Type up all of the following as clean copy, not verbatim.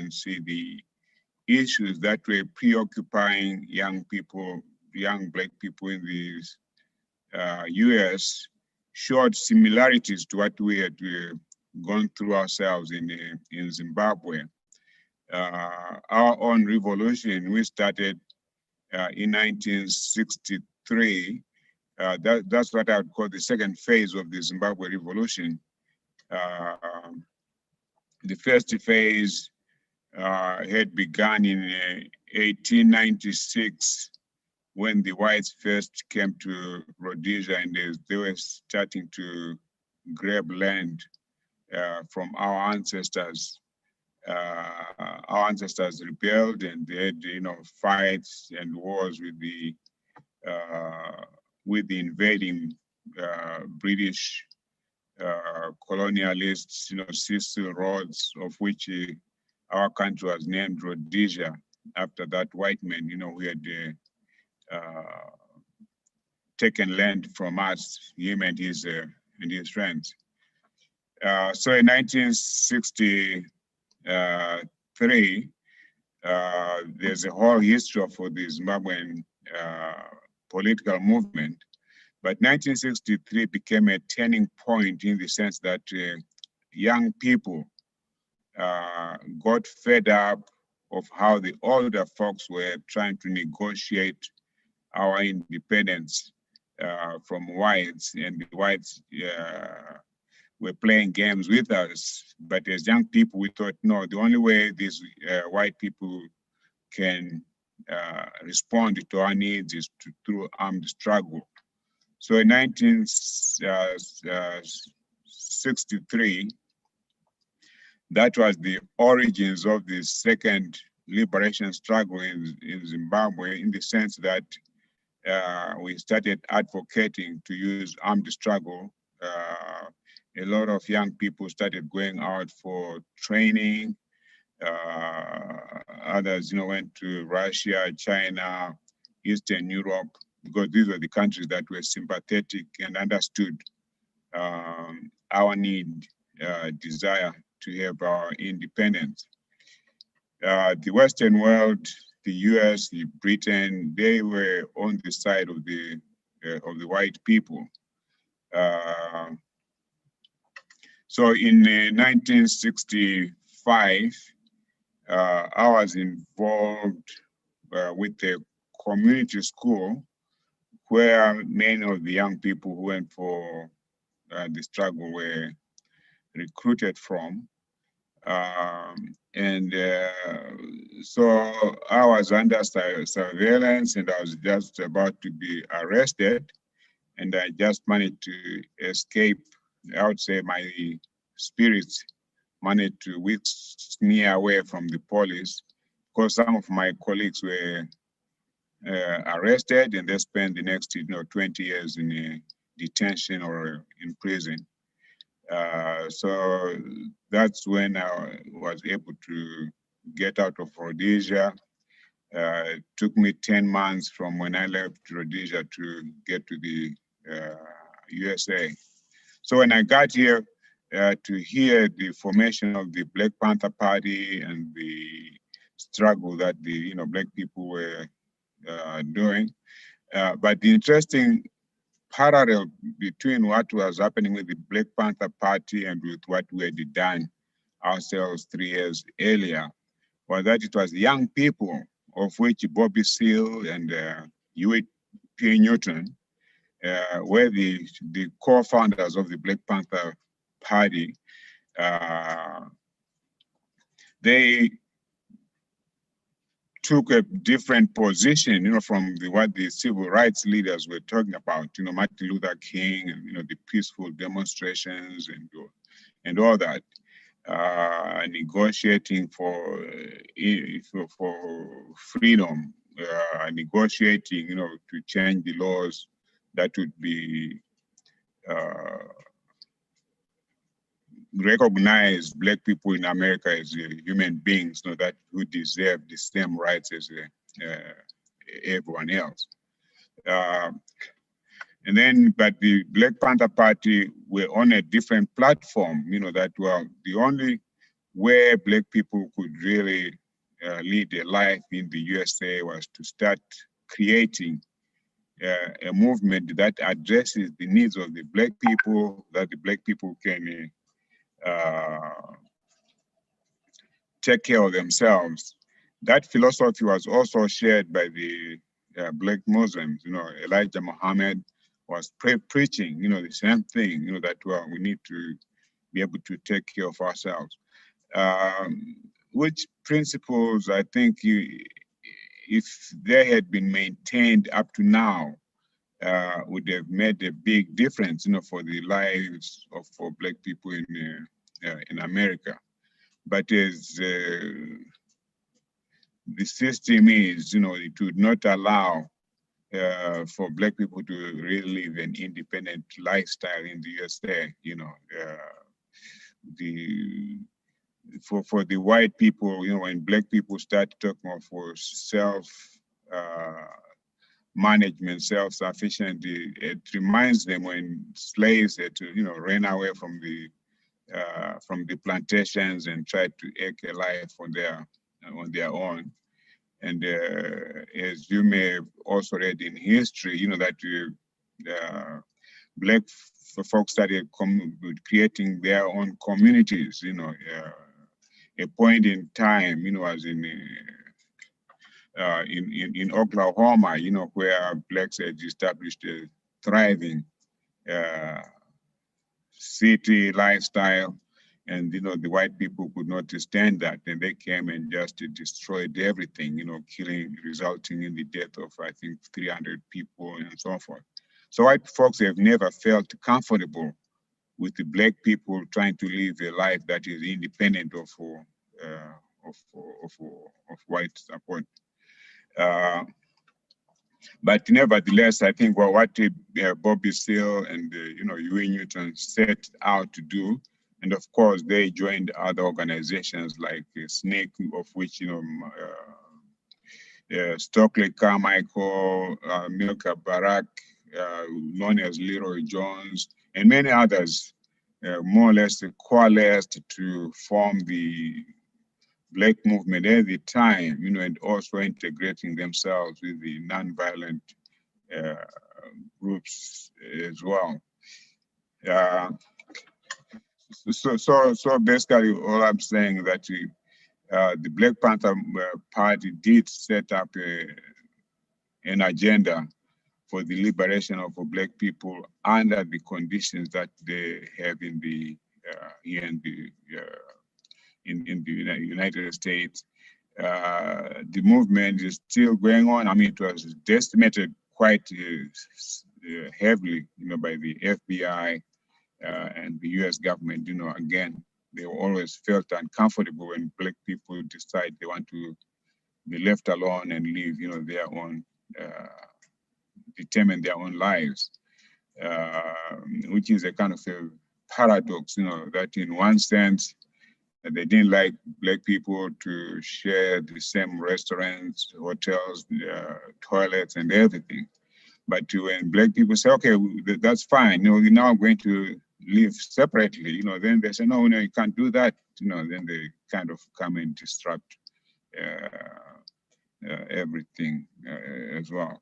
can see the issues that were preoccupying young people, young Black people in the US, showed similarities to what we had gone through ourselves in Zimbabwe. Our own revolution, we started in 1963. That's what I would call the second phase of the Zimbabwe revolution. The first phase had begun in 1896 when the whites first came to Rhodesia, and they were starting to grab land from our ancestors. Our ancestors rebelled, and they had, fights and wars with the invading British colonialists, Cecil Rhodes, of which our country was named Rhodesia after that white man, who had taken land from us, him and his friends. So in 1963, there's a whole history for the Zimbabwean political movement. But 1963 became a turning point in the sense that young people got fed up of how the older folks were trying to negotiate our independence from whites, and the whites were playing games with us. But as young people, we thought, no, the only way these white people can respond to our needs is through armed struggle. So in 1963, that was the origins of the second liberation struggle in Zimbabwe, in the sense that we started advocating to use armed struggle. A lot of young people started going out for training. Others, went to Russia, China, Eastern Europe, because these were the countries that were sympathetic and understood our need, desire to have our independence. The Western world, the US, the Britain, they were on the side of the white people. So in 1965, I was involved with a community school where many of the young people who went for the struggle were recruited from. So I was under surveillance, and I was just about to be arrested, and I just managed to escape. I would say my spirits managed to whisk me away from the police, because some of my colleagues were arrested, and they spent the next 20 years in detention or in prison. So that's when I was able to get out of Rhodesia. It took me 10 months from when I left Rhodesia to get to the USA. So when I got here to hear the formation of the Black Panther Party and the struggle that the Black people were doing, but the interesting parallel between what was happening with the Black Panther Party and with what we had done ourselves 3 years earlier was that it was young people, of which Bobby Seale and Huey P. Newton were the co-founders of the Black Panther Party. They took a different position, from what the civil rights leaders were talking about, Martin Luther King and, the peaceful demonstrations and all that, negotiating for freedom, negotiating, to change the laws that would be recognize Black people in America as human beings, that who deserve the same rights as everyone else. But the Black Panther Party were on a different platform, that were the only where Black people could really lead a life in the USA was to start creating a movement that addresses the needs of the Black people, that the Black people can take care of themselves. That philosophy was also shared by the Black Muslims. Elijah Muhammad was preaching, the same thing, that we need to be able to take care of ourselves. Which principles I think if they had been maintained up to now, would have made a big difference, for the lives of Black people in America. But as the system is, it would not allow for Black people to really live an independent lifestyle in the USA. For the white people, when Black people start talking of self management, self-sufficient, it reminds them when slaves had to, ran away from the plantations and tried to eke a life on their own. And as you may have also read in history, that Black folks started creating their own communities. A point in time, was in Oklahoma, where Blacks had established a thriving city lifestyle, and the white people could not stand that, and they came and just destroyed everything, resulting in the death of I think 300 people and so forth. So white folks have never felt comfortable with the Black people trying to live a life that is independent of white support. But nevertheless, I think what Bobby Seale and Huey Newton set out to do, and of course they joined other organizations like SNCC, of which Stokely Carmichael, Milka Barak, known as Leroy Jones, and many others, more or less coalesced to form the Black movement at the time, and also integrating themselves with the nonviolent groups as well. So basically, all I'm saying that the Black Panther Party did set up an agenda for the liberation of Black people under the conditions that they have in the in the United States. The movement is still going on. I mean, it was decimated quite heavily, by the FBI and the US government. Again, they always felt uncomfortable when Black people decide they want to be left alone and live, their own, determine their own lives, which is a kind of a paradox, that in one sense, they didn't like Black people to share the same restaurants, hotels, toilets, and everything. But when Black people say, okay, that's fine, we're now going to live separately, then they say, no, you can't do that. Then they kind of come and disrupt everything as well.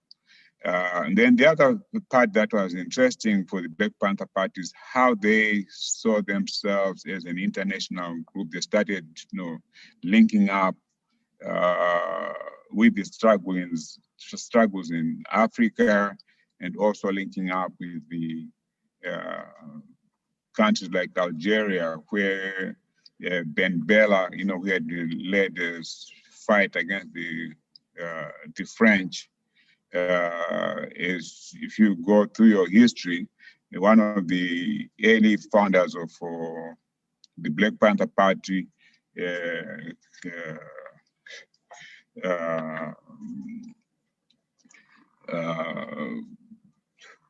And then the other part that was interesting for the Black Panther Party is how they saw themselves as an international group. They started, linking up with the struggles in Africa, and also linking up with the countries like Algeria, where Ben Bella, who had led this fight against the French. Is, if you go through your history, one of the early founders of the Black Panther Party,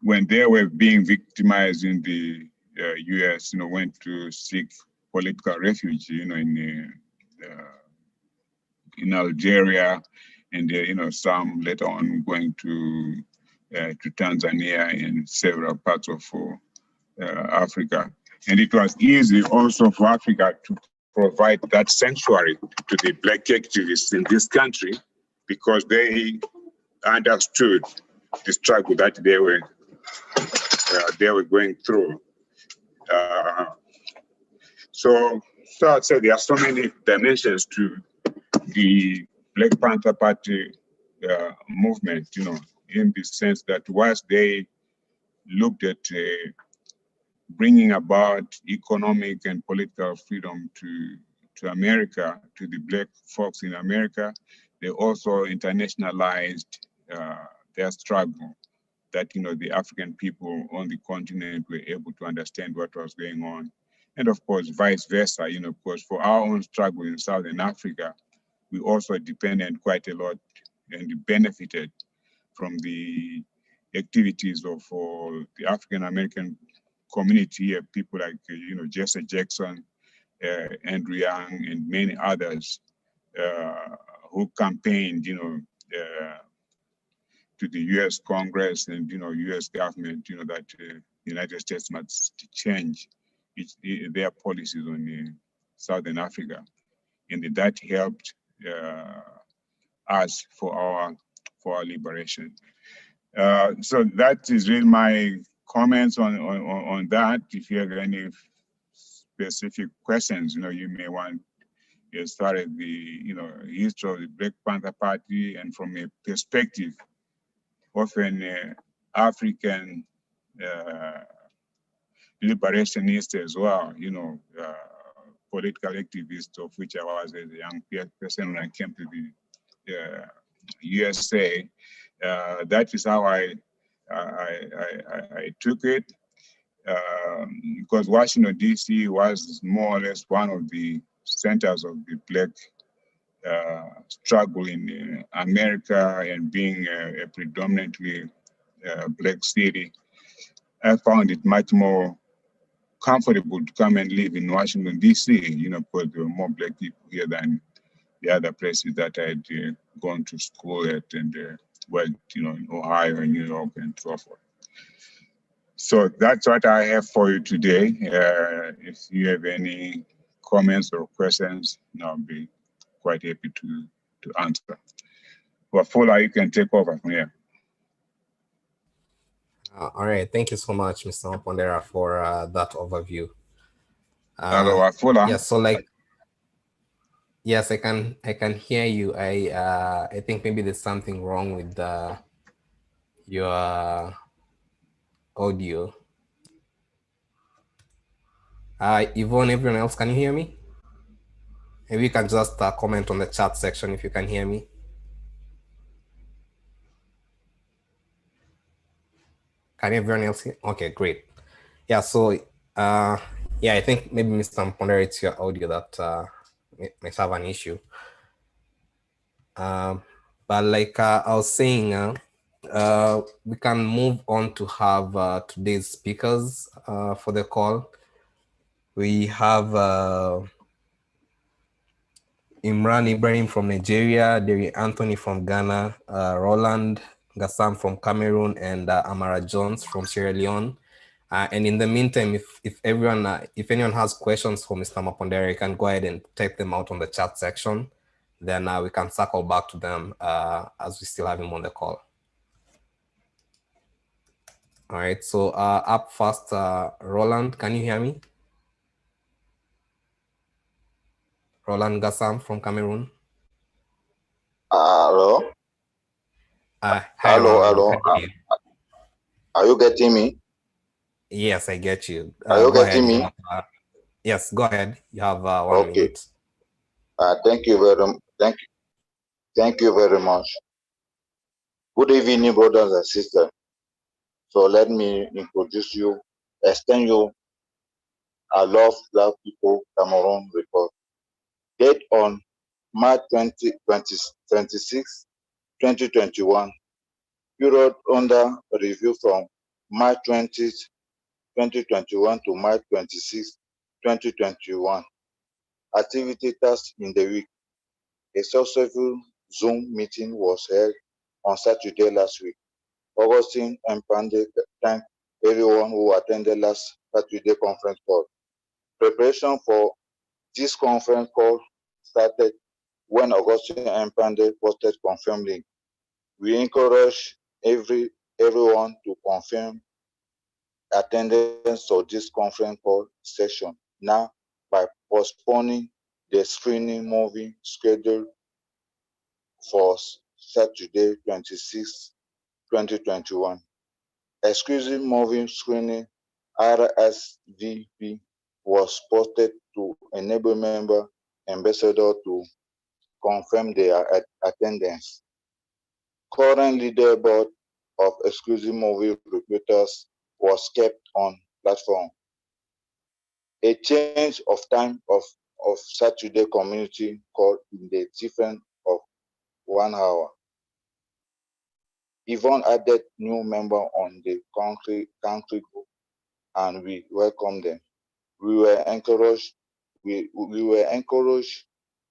when they were being victimized in the US, went to seek political refuge, in Algeria, and some later on going to Tanzania and several parts of Africa. And it was easy also for Africa to provide that sanctuary to the Black activists in this country, because they understood the struggle that they were going through. So I'd say there are so many dimensions to the Black Panther Party movement, in the sense that whilst they looked at bringing about economic and political freedom to America, to the Black folks in America, they also internationalized their struggle, that the African people on the continent were able to understand what was going on. And of course, vice versa, because for our own struggle in Southern Africa, we also depended quite a lot and benefited from the activities of the African American community here, people like Jesse Jackson, Andrew Young, and many others who campaigned, to the U.S. Congress and U.S. government, that the United States must change their policies on Southern Africa, and that helped us for our liberation. So that is really my comments on that. If you have any specific questions, you may want, as far as the history of the Black Panther Party, and from a perspective of an African liberationist as well, political activist, of which I was as a young person when I came to the USA. That is how I took it, because Washington, D.C. was more or less one of the centers of the Black struggle in America, and being a predominantly Black city, I found it much more comfortable to come and live in Washington, D.C., because there were more Black people here than the other places that I had gone to school at and worked, in Ohio and New York and so forth. So that's what I have for you today. If you have any comments or questions, I'll be quite happy to answer. Wafula, you can take over from here. All right, thank you so much, Mr. Mapondera, for that overview. Hello, Wafula. Yes, so yes, I can hear you. I think maybe there's something wrong with your audio. Yvonne, everyone else, can you hear me? Maybe you can just comment on the chat section if you can hear me. Can everyone else hear? Okay, great. Yeah, so yeah, I think maybe Mr. Mapondera, it's your audio that might have an issue. But like I was saying, we can move on to have today's speakers for the call. We have Imran Ibrahim from Nigeria, Derry Anthony from Ghana, Roland Gassam from Cameroon, and Amara Jones from Sierra Leone. And in the meantime, if anyone has questions for Mr. Mapondera, you can go ahead and type them out on the chat section. Then we can circle back to them as we still have him on the call. All right, so up first, Roland, can you hear me? Roland Gassam from Cameroon. Hello? Hi, hello. Roland. Are you getting me? Yes, I get you. Are you getting me? Yes, go ahead. You have 1 minute. Thank you very much. Good evening, brothers and sisters. So let me introduce you, extend you I love Black People Cameroon report. Date on March 26, 2021. Period under review from March 20, 2021 to March 26, 2021. Activity task in the week. A successful Zoom meeting was held on Saturday last week. Augustine Mpande thanked everyone who attended last Saturday conference call. Preparation for This conference call started when Augustine Mpande posted confirm link. We encourage everyone to confirm attendance of this conference call session now by postponing the screening movie schedule for Saturday 26, 2021. Exclusive movie screening RSVP was posted to enable member ambassador to confirm their attendance. Current leaderboard of exclusive movie recruiters was kept on platform. A change of time of Saturday community call in the difference of 1 hour. Yvonne added new member on the country group, and we welcome them. We were encouraged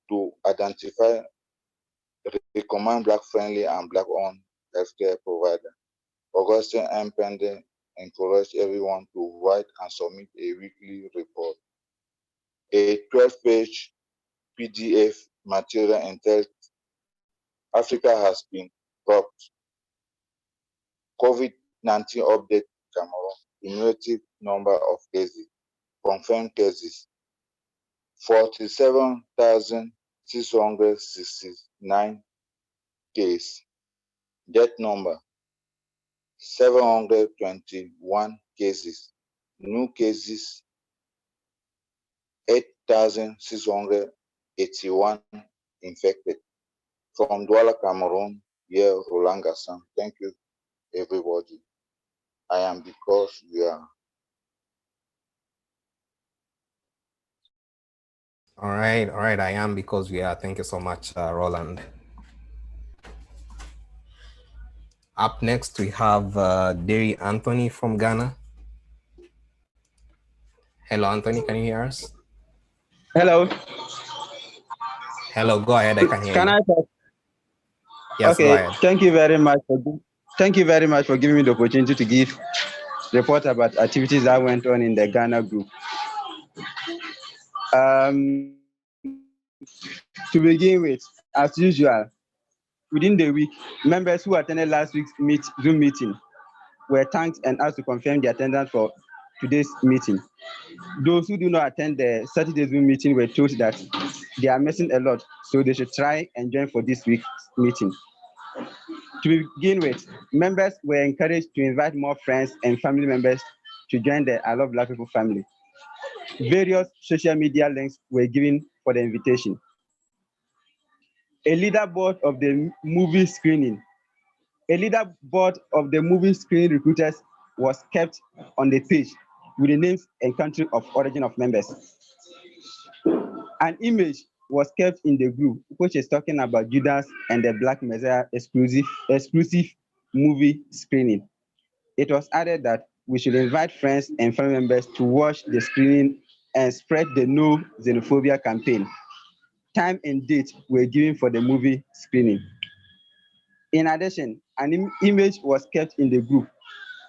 to identify, recommend Black-friendly and Black-owned healthcare provider. Augustine Mpande encouraged everyone to write and submit a weekly report. A 12-page PDF material entitled Africa has been dropped. COVID-19 update Cameroon, cumulative number of cases, confirmed cases, 47,669 cases. Death number, 721 cases. New cases, 8,681 infected. From Douala, Cameroon, here, Roland Gassan. Thank you, everybody. I am because we are. All right. I am because we are. Thank you so much, Roland. Up next, we have Derry Anthony from Ghana. Hello, Anthony. Can you hear us? Hello. Hello. Go ahead. I can hear you. Can I talk? Yes. Okay. Go ahead. Thank you very much for giving me the opportunity to give report about activities that went on in the Ghana group. To begin with, as usual, within the week, members who attended last week's Zoom meeting were thanked and asked to confirm the attendance for today's meeting. Those who do not attend the Saturday Zoom meeting were told that they are missing a lot, so they should try and join for this week's meeting. To begin with, members were encouraged to invite more friends and family members to join the I Love Black People family. Various social media links were given for the invitation. A leaderboard of the movie screening recruiters was kept on the page with the names and country of origin of members. An image was kept in the group, which is talking about Judas and the Black Messiah exclusive movie screening. It was added that we should invite friends and family members to watch the screening and spread the No Xenophobia campaign. Time and date were given for the movie screening. In addition, an image was kept in the group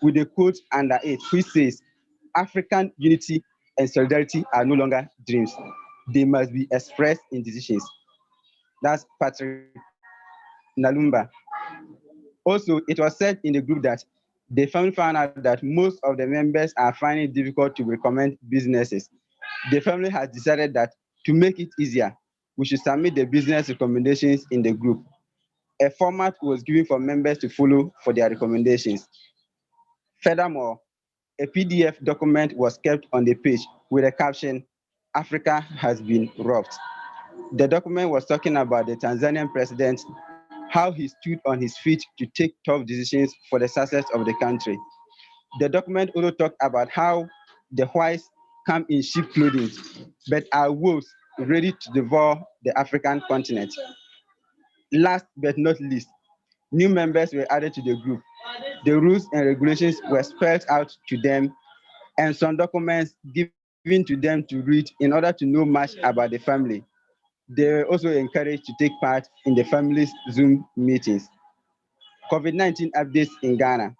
with a quote under it, which says, "African unity and solidarity are no longer dreams. They must be expressed in decisions." That's Patrick Nalumba. Also, it was said in the group that the family found out that most of the members are finding it difficult to recommend businesses. The family has decided that to make it easier, we should submit the business recommendations in the group. A format was given for members to follow for their recommendations. Furthermore, a PDF document was kept on the page with a caption, "Africa has been robbed." The document was talking about the Tanzanian president, how he stood on his feet to take tough decisions for the success of the country. The document also talked about how the whites come in sheep clothing, but are wolves ready to devour the African continent. Last but not least, new members were added to the group. The rules and regulations were spelled out to them, and some documents given to them to read in order to know much about the family. They were also encouraged to take part in the family's Zoom meetings. COVID-19 updates in Ghana.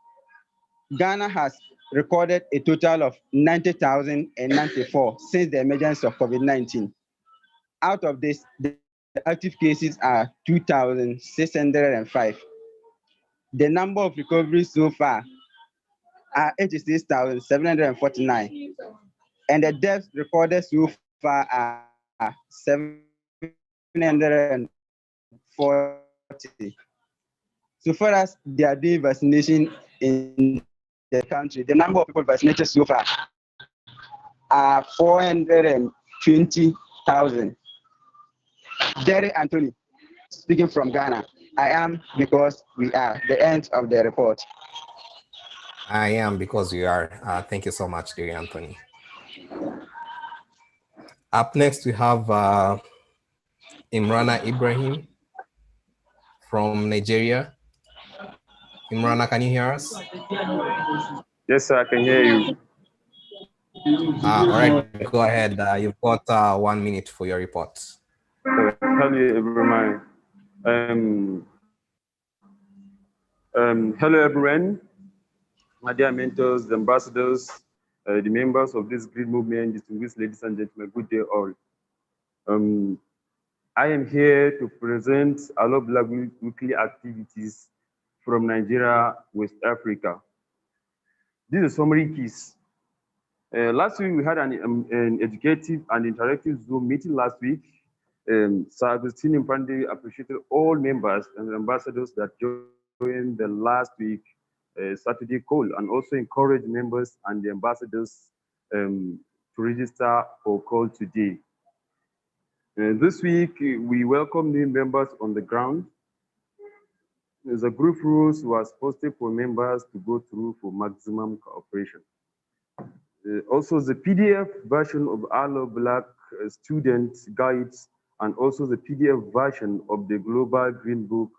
Ghana has recorded a total of 90,094 since the emergence of COVID-19. Out of this, the active cases are 2,605. The number of recoveries so far are 86,749. And the deaths recorded so far are 740. So far as they are doing vaccination in the country, the number of people vaccinated so far are 420,000. Derry Anthony, speaking from Ghana. I am because we are. The end of the report. I am because you are. Thank you so much, Derry Anthony. Up next, we have Imrana Ibrahim from Nigeria. Imrana, can you hear us? Yes, sir, I can hear you. All right, go ahead. You've got 1 minute for your report. Hello, everyone. Hello, everyone. My dear mentors, the ambassadors, the members of this great movement, distinguished ladies and gentlemen, good day all. I am here to present Alo Black weekly activities from Nigeria, West Africa. These are summary keys. Last week, we had an educative and interactive Zoom meeting last week. Sir Agustin Impande appreciated all members and ambassadors that joined the last week Saturday call, and also encouraged members and the ambassadors to register for call today. This week, we welcome new members on the ground. The group rules was posted for members to go through for maximum cooperation. Also, the PDF version of Alo Black student guides and also the PDF version of the Global Green Book,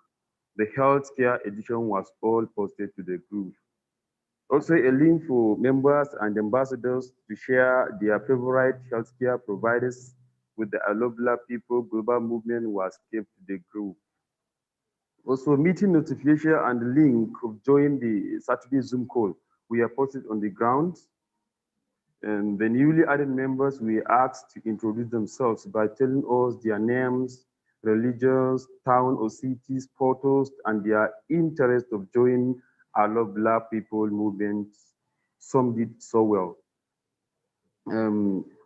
the healthcare edition, was all posted to the group. Also, a link for members and ambassadors to share their favorite healthcare providers with the Alo Black People Global Movement was kept to the group. Also, meeting notification and link of join the Saturday Zoom call we are posted on the ground. And the newly added members we asked to introduce themselves by telling us their names, religions, town or cities, photos, and their interest of joining Alo Black People movement. Some did so well.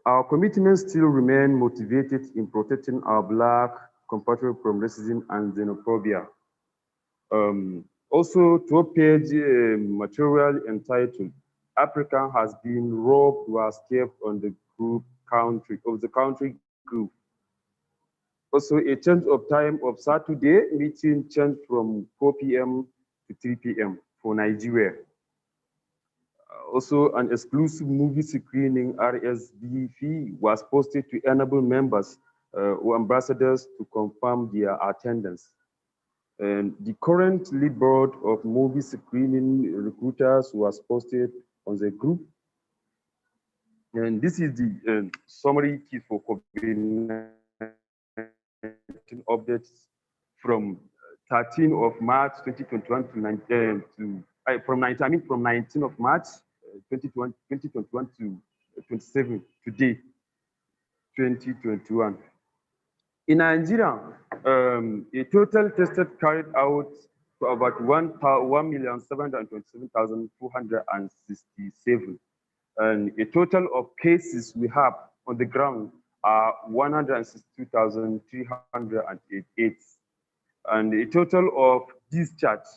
Our commitments still remain motivated in protecting our Black compatriots from racism and xenophobia. Also, two-page material entitled "Africa has been robbed" was kept on the country group. Also, a change of time of Saturday meeting changed from 4 p.m. to 3 p.m. for Nigeria. Also, an exclusive movie screening RSVP was posted to enable members or ambassadors to confirm their attendance. And the current lead board of movie screening recruiters was posted on the group. And this is the summary key for COVID-19 updates from 13 of March 2021 from 19 of March 2021 to 27 today 2021. In Nigeria, a total tested carried out to about 1,727,467. And a total of cases we have on the ground are 162,388. And a total of discharge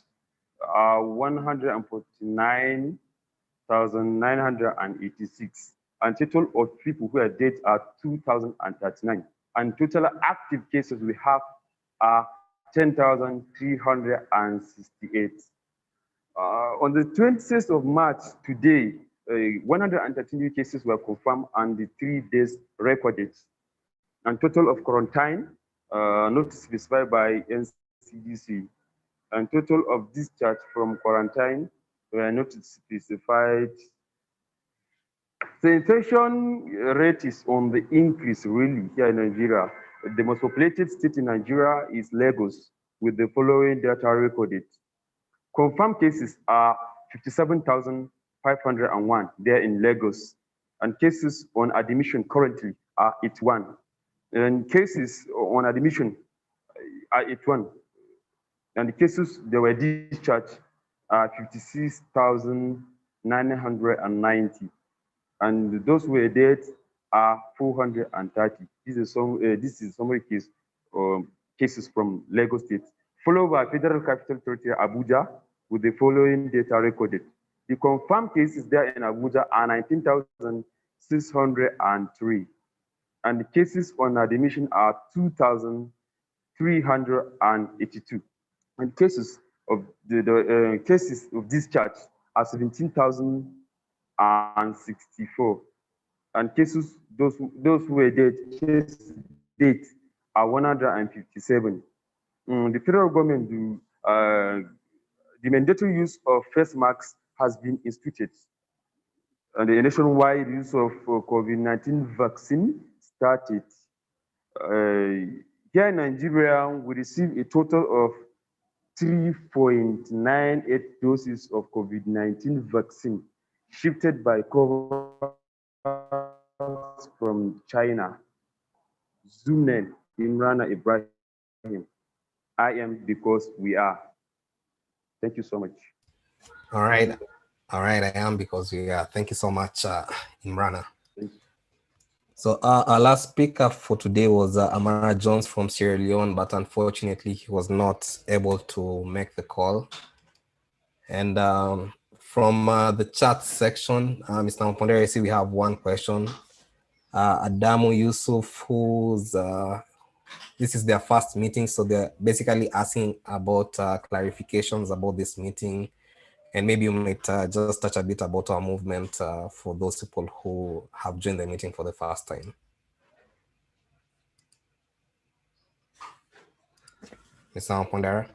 are 149,986. And total of people who are dead are 2,039. And total active cases we have are 10,368. On the 26th of March today, 113 new cases were confirmed and the 3 days recorded. And total of quarantine, not specified by NCDC. And total of discharge from quarantine were not specified. The infection rate is on the increase really here in Nigeria. The most populated state in Nigeria is Lagos, with the following data recorded. Confirmed cases are 57,501 there in Lagos, and cases on admission currently are 81. And cases on admission are 81. And the cases that were discharged are 56,990. And those who were dead are 430. This is summary cases from Lagos State, followed by Federal Capital Territory Abuja with the following data recorded. The confirmed cases there in Abuja are 19,603, and the cases on admission are 2,382, and cases of cases of discharge are 17,064, and cases those who were dead, case date are 157. The federal government the mandatory use of face masks has been instituted, and the nationwide use of COVID-19 vaccine started. Here in Nigeria, we received a total of 3.98 doses of COVID-19 vaccine shipped by COVAX from China. Zoom name, Imran Ibrahim. I am because we are. Thank you so much. All right. I am because we are. Thank you so much, Imrana. So our last speaker for today was Amara Jones from Sierra Leone, but unfortunately he was not able to make the call. And from the chat section, Mr. Mpondere, I see we have one question. Adamu Yusuf, who's this is their first meeting, so they're basically asking about clarifications about this meeting, and maybe you might just touch a bit about our movement for those people who have joined the meeting for the first time. Mr. Mpondere?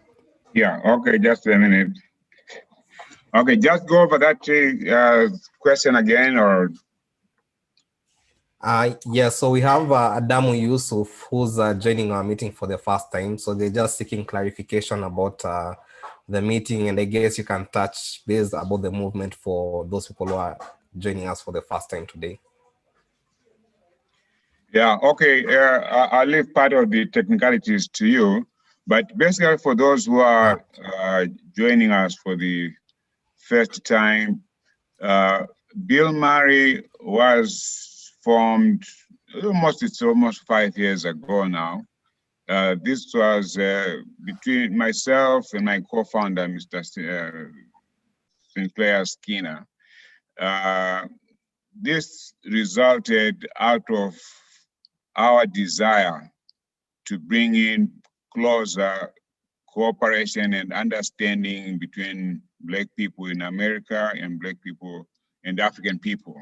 Yeah, okay, just a minute. Okay, just go over that question again, or? Yeah, so we have Adamu Yusuf, who's joining our meeting for the first time. So they're just seeking clarification about the meeting, and I guess you can touch base about the movement for those people who are joining us for the first time today. Yeah, okay, I'll leave part of the technicalities to you, but basically for those who are joining us for the first time, Bill Murray was formed almost 5 years ago now. This was between myself and my co-founder, Mr. Sinclair Skinner. This resulted out of our desire to bring in closer cooperation and understanding between Black people in America and Black people and African people.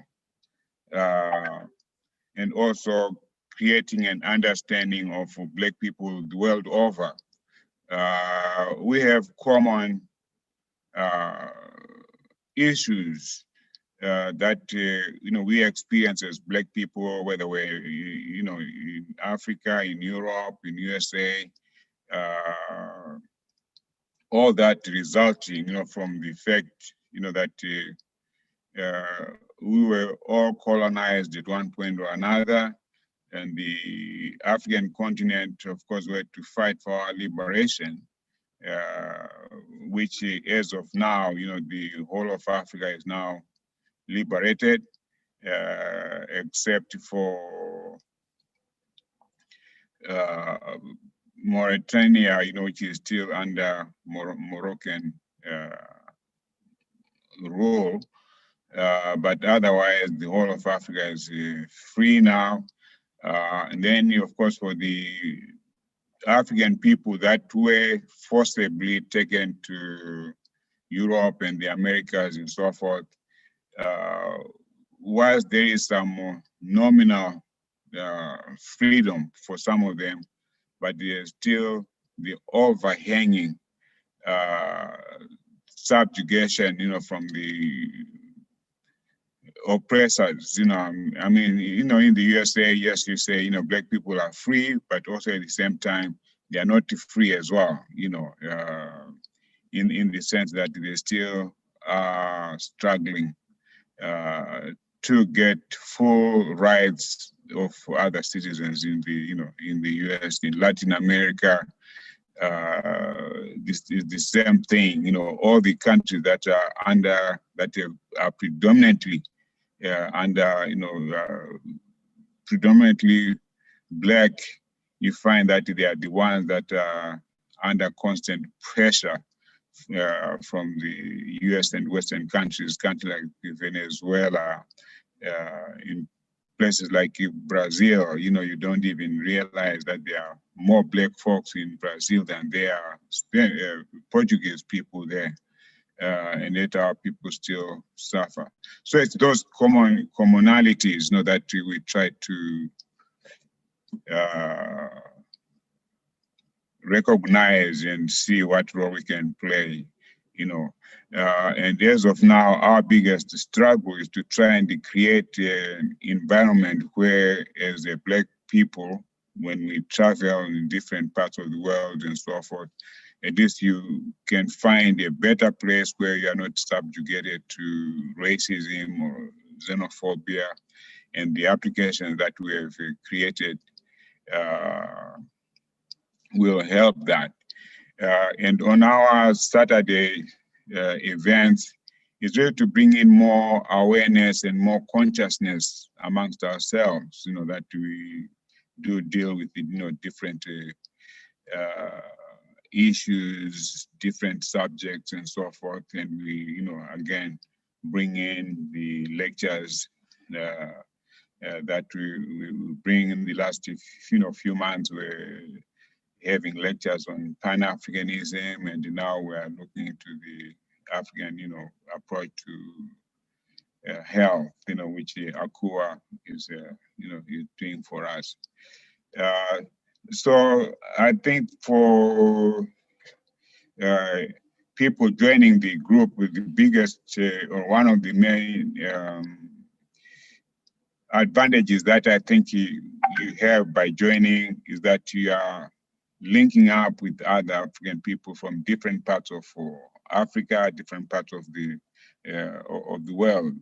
And also creating an understanding of Black people the world over. We have common issues that we experience as Black people, whether we're in Africa, in Europe, in USA, all that resulting from the fact that we were all colonized at one point or another, and the African continent, of course, we had to fight for our liberation, which as of now, the whole of Africa is now liberated, except for Mauritania, which is still under Moroccan rule. But otherwise, the whole of Africa is free now. And then, of course, for the African people that were forcibly taken to Europe and the Americas and so forth, whilst there is some nominal freedom for some of them, but there's still the overhanging subjugation, from the oppressors. I mean, in the USA, yes, you say, Black people are free, but also at the same time, they are not free as well, in the sense that they still are struggling to get full rights of other citizens in the in the US. In Latin America, this is the same thing. All the countries that are predominantly under predominantly Black, you find that they are the ones that are under constant pressure from the US and Western countries like Venezuela, in places like Brazil. You don't even realize that there are more Black folks in Brazil than there are Portuguese people there. And yet our people still suffer. So it's those commonalities, that we try to recognize and see what role we can play, and as of now, our biggest struggle is to try and create an environment where, as a Black people, when we travel in different parts of the world and so forth, at least you can find a better place where you are not subjugated to racism or xenophobia, and the applications that we have created will help that. And on our Saturday events, is really to bring in more awareness and more consciousness amongst ourselves, that we do deal with different issues, different subjects and so forth. And we, again, bring in the lectures that we bring in the last few months. We're having lectures on Pan-Africanism, and now we are looking into the African, approach to health, which ACUA is, is doing for us. So I think for people joining the group, with the biggest or one of the main advantages that I think you have by joining is that you are linking up with other African people from different parts of Africa, different parts of the world.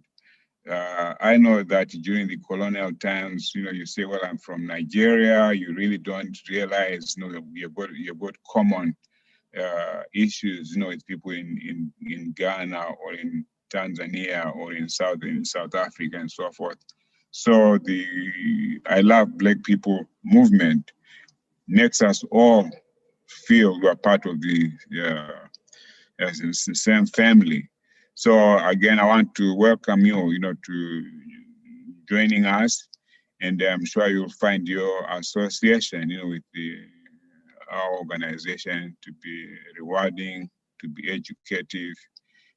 I know that during the colonial times, you say, well, I'm from Nigeria. You really don't realize, you've got common issues, with people in Ghana or in Tanzania or in South Africa and so forth. So the I Love Black People movement makes us all feel we are part of the same family. So again, I want to welcome you, to joining us, and I'm sure you'll find your association, with our organization to be rewarding, to be educative,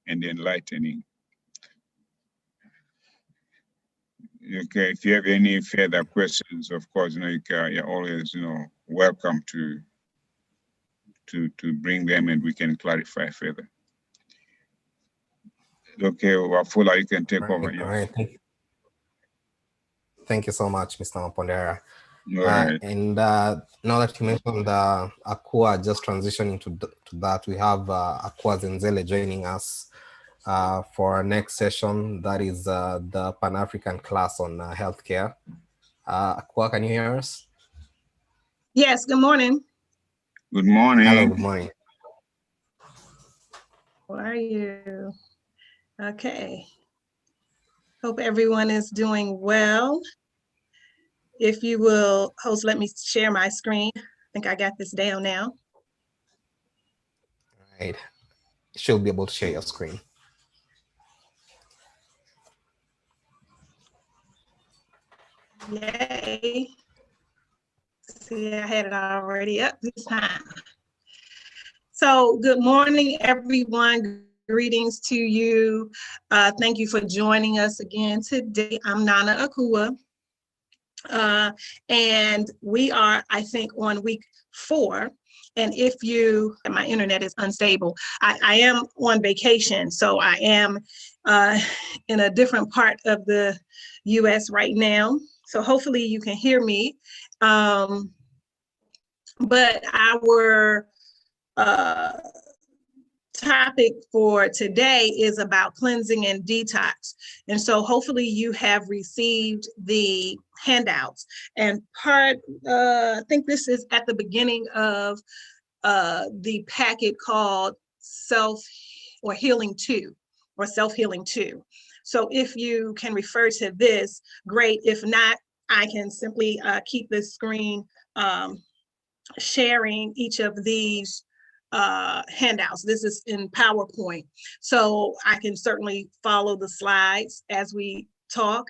and enlightening. Okay, if you have any further questions, of course, you're always, welcome to bring them, and we can clarify further. Okay, Wafula, you can take over. All right. Thank you so much, Mr. Mapondera. Right. And now that you mentioned ACUA, just transitioning to that, we have ACUA Zenzele joining us for our next session. That is the Pan-African class on healthcare. ACUA, can you hear us? Yes, good morning. Good morning. Hello, good morning. How are you? Okay. Hope everyone is doing well. If you will, host, let me share my screen. I think I got this down now. All right. You should be able to share your screen. Yay. See, I had it already up this time. So good morning, everyone. Greetings to you. Thank you for joining us again today. I'm Nana Akua. And we are, I think, on week 4. And if my internet is unstable, I am on vacation. So I am in a different part of the US right now. So hopefully you can hear me. But our topic for today is about cleansing and detox. And so hopefully you have received the handouts. And I think this is at the beginning of the packet called Healing 2 or Self-Healing 2. So if you can refer to this, great. If not, I can simply keep the screen sharing each of these handouts. This is in PowerPoint. So I can certainly follow the slides as we talk.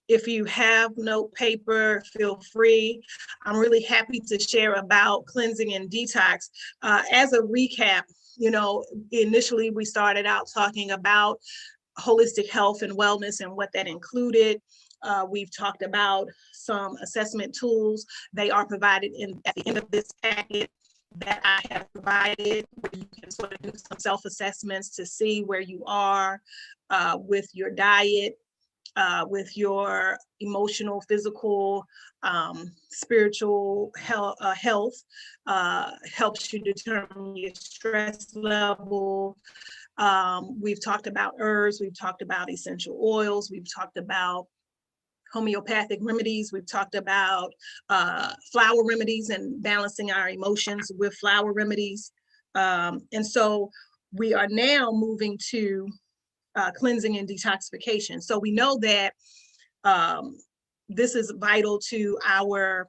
If you have note paper, feel free. I'm really happy to share about cleansing and detox. As a recap, you know, initially we started out talking about holistic health and wellness and what that included. We've talked about some assessment tools. They are provided at the end of this packet that I have provided, where you can sort of do some self-assessments to see where you are with your diet, with your emotional, physical, spiritual health, helps you determine your stress level. We've talked about herbs, we've talked about essential oils, we've talked about homeopathic remedies, we've talked about flower remedies and balancing our emotions with flower remedies. And so we are now moving to cleansing and detoxification. So we know that this is vital to our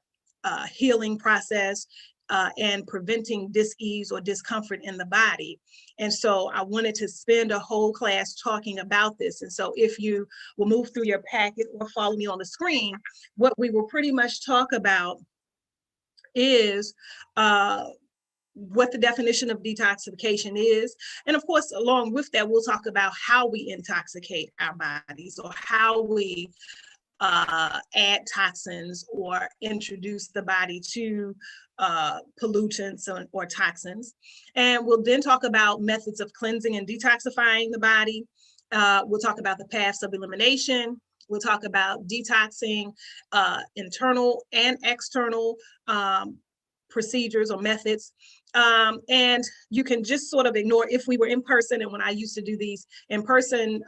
healing process and preventing dis-ease or discomfort in the body. And so I wanted to spend a whole class talking about this. And so if you will move through your packet or follow me on the screen, what we will pretty much talk about is what the definition of detoxification is. And of course, along with that, we'll talk about how we intoxicate our bodies or how we add toxins or introduce the body to pollutants or toxins. And we'll then talk about methods of cleansing and detoxifying the body. We'll talk about the paths of elimination. We'll talk about detoxing, internal and external procedures or methods. And you can just sort of ignore, if we were in person, and when I used to do these in person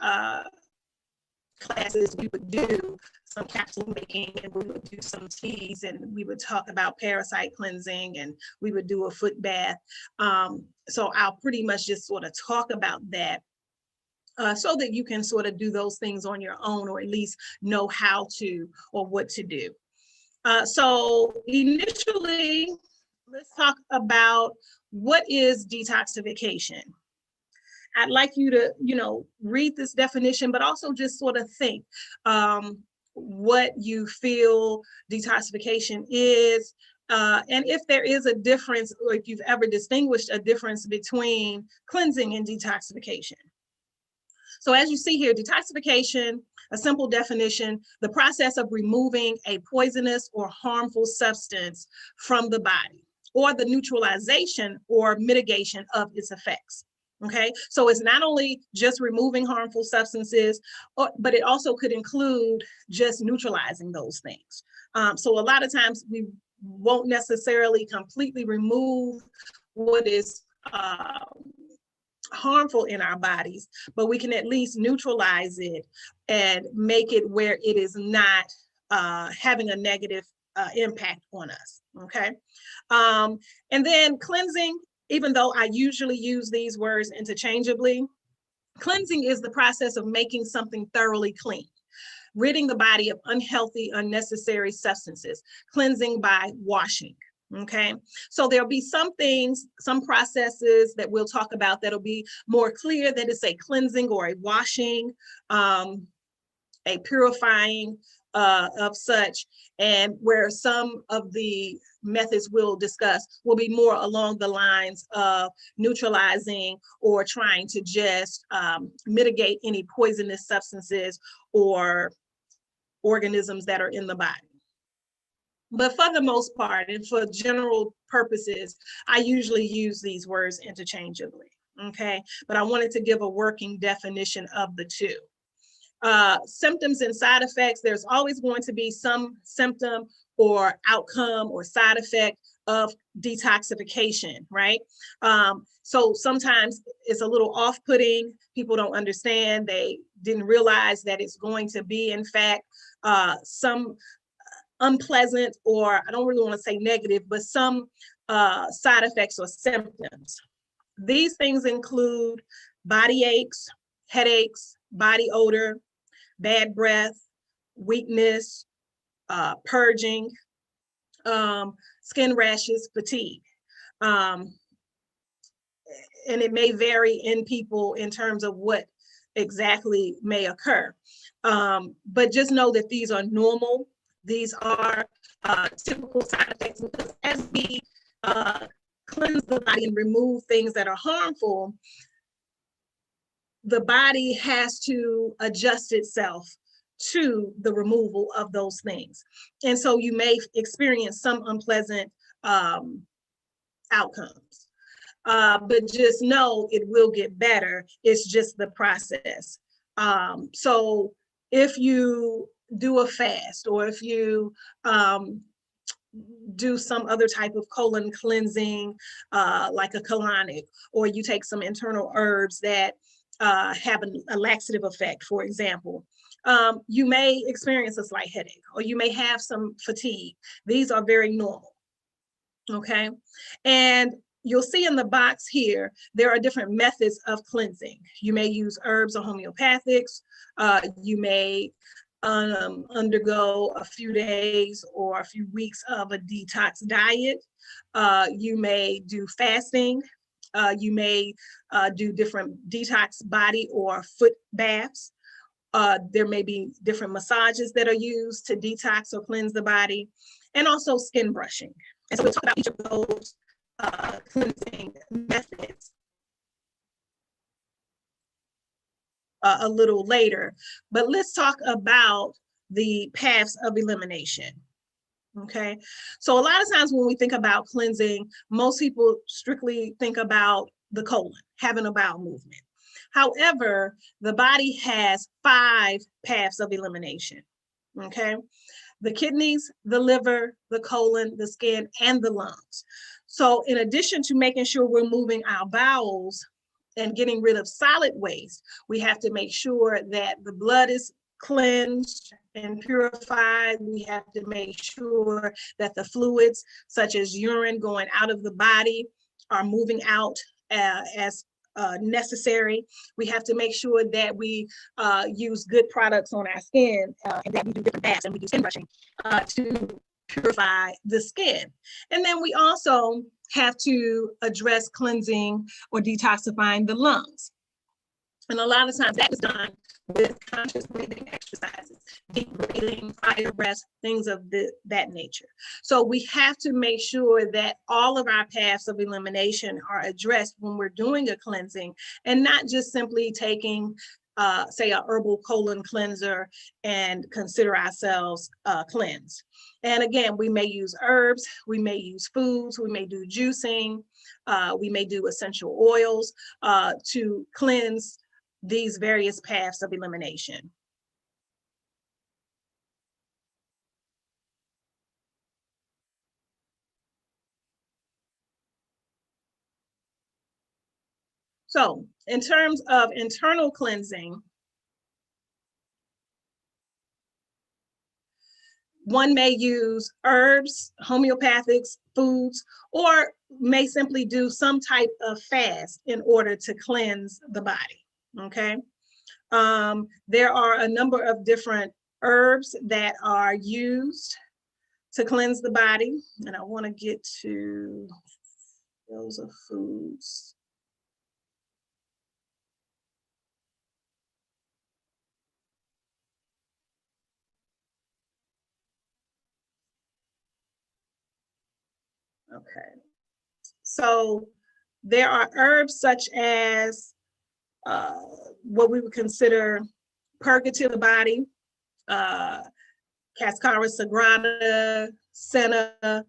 classes, we would do some capsule making and we would do some teas and we would talk about parasite cleansing and we would do a foot bath. So I'll pretty much just sort of talk about that so that you can sort of do those things on your own, or at least know how to or what to do. So initially, let's talk about what is detoxification. I'd like you to, you know, read this definition, but also just sort of think what you feel detoxification is, and if there is a difference, or if you've ever distinguished a difference between cleansing and detoxification. So as you see here, detoxification, a simple definition, the process of removing a poisonous or harmful substance from the body, or the neutralization or mitigation of its effects. Okay, so it's not only just removing harmful substances, but it also could include just neutralizing those things. So a lot of times we won't necessarily completely remove what is harmful in our bodies, but we can at least neutralize it and make it where it is not having a negative impact on us. Okay, and then cleansing. Even though I usually use these words interchangeably, cleansing is the process of making something thoroughly clean, ridding the body of unhealthy, unnecessary substances, cleansing by washing, okay? So there'll be some things, some processes that we'll talk about that'll be more clear that it's a cleansing or a washing, a purifying of such, and where some of the methods we'll discuss will be more along the lines of neutralizing or trying to just mitigate any poisonous substances or organisms that are in the body. But for the most part, and for general purposes, I usually use these words interchangeably, okay? But I wanted to give a working definition of the two. Symptoms and side effects, there's always going to be some symptom or outcome or side effect of detoxification, right? So sometimes it's a little off-putting. People don't understand. They didn't realize that it's going to be, in fact, some unpleasant, or I don't really want to say negative, but some side effects or symptoms. These things include body aches, headaches, body odor, bad breath, weakness, purging, skin rashes, fatigue. And it may vary in people in terms of what exactly may occur. But just know that these are normal. These are typical side effects, because as we cleanse the body and remove things that are harmful, the body has to adjust itself to the removal of those things. And so you may experience some unpleasant outcomes. But just know it will get better. It's just the process. So if you do a fast, or if you do some other type of colon cleansing, like a colonic, or you take some internal herbs that have a laxative effect, for example, you may experience a slight headache, or you may have some fatigue. These are very normal, okay? And you'll see in the box here, there are different methods of cleansing. You may use herbs or homeopathics. You may undergo a few days or a few weeks of a detox diet. You may do fasting. You may do different detox body or foot baths. There may be different massages that are used to detox or cleanse the body, and also skin brushing. And so we'll talk about each of those cleansing methods a little later, but let's talk about the paths of elimination. Okay, so a lot of times when we think about cleansing, most people strictly think about the colon, having a bowel movement. However, the body has 5 paths of elimination. Okay, the kidneys, the liver, the colon, the skin, and the lungs. So in addition to making sure we're moving our bowels and getting rid of solid waste, we have to make sure that the blood is cleansed and purified. We have to make sure that the fluids, such as urine going out of the body, are moving out as necessary. We have to make sure that we use good products on our skin, and that we do different baths and we do skin brushing to purify the skin. And then we also have to address cleansing or detoxifying the lungs. And a lot of times that is done with conscious breathing exercises, deep breathing, fire breaths, things of that nature. So we have to make sure that all of our paths of elimination are addressed when we're doing a cleansing, and not just simply taking say a herbal colon cleanser and consider ourselves cleansed. And again, we may use herbs, we may use foods, we may do juicing, we may do essential oils to cleanse these various paths of elimination. So in terms of internal cleansing, one may use herbs, homeopathics, foods, or may simply do some type of fast in order to cleanse the body, okay? There are a number of different herbs that are used to cleanse the body, and I want to get to those of foods. Okay, so there are herbs such as what we would consider purgative body, Cascara sagrada, senna,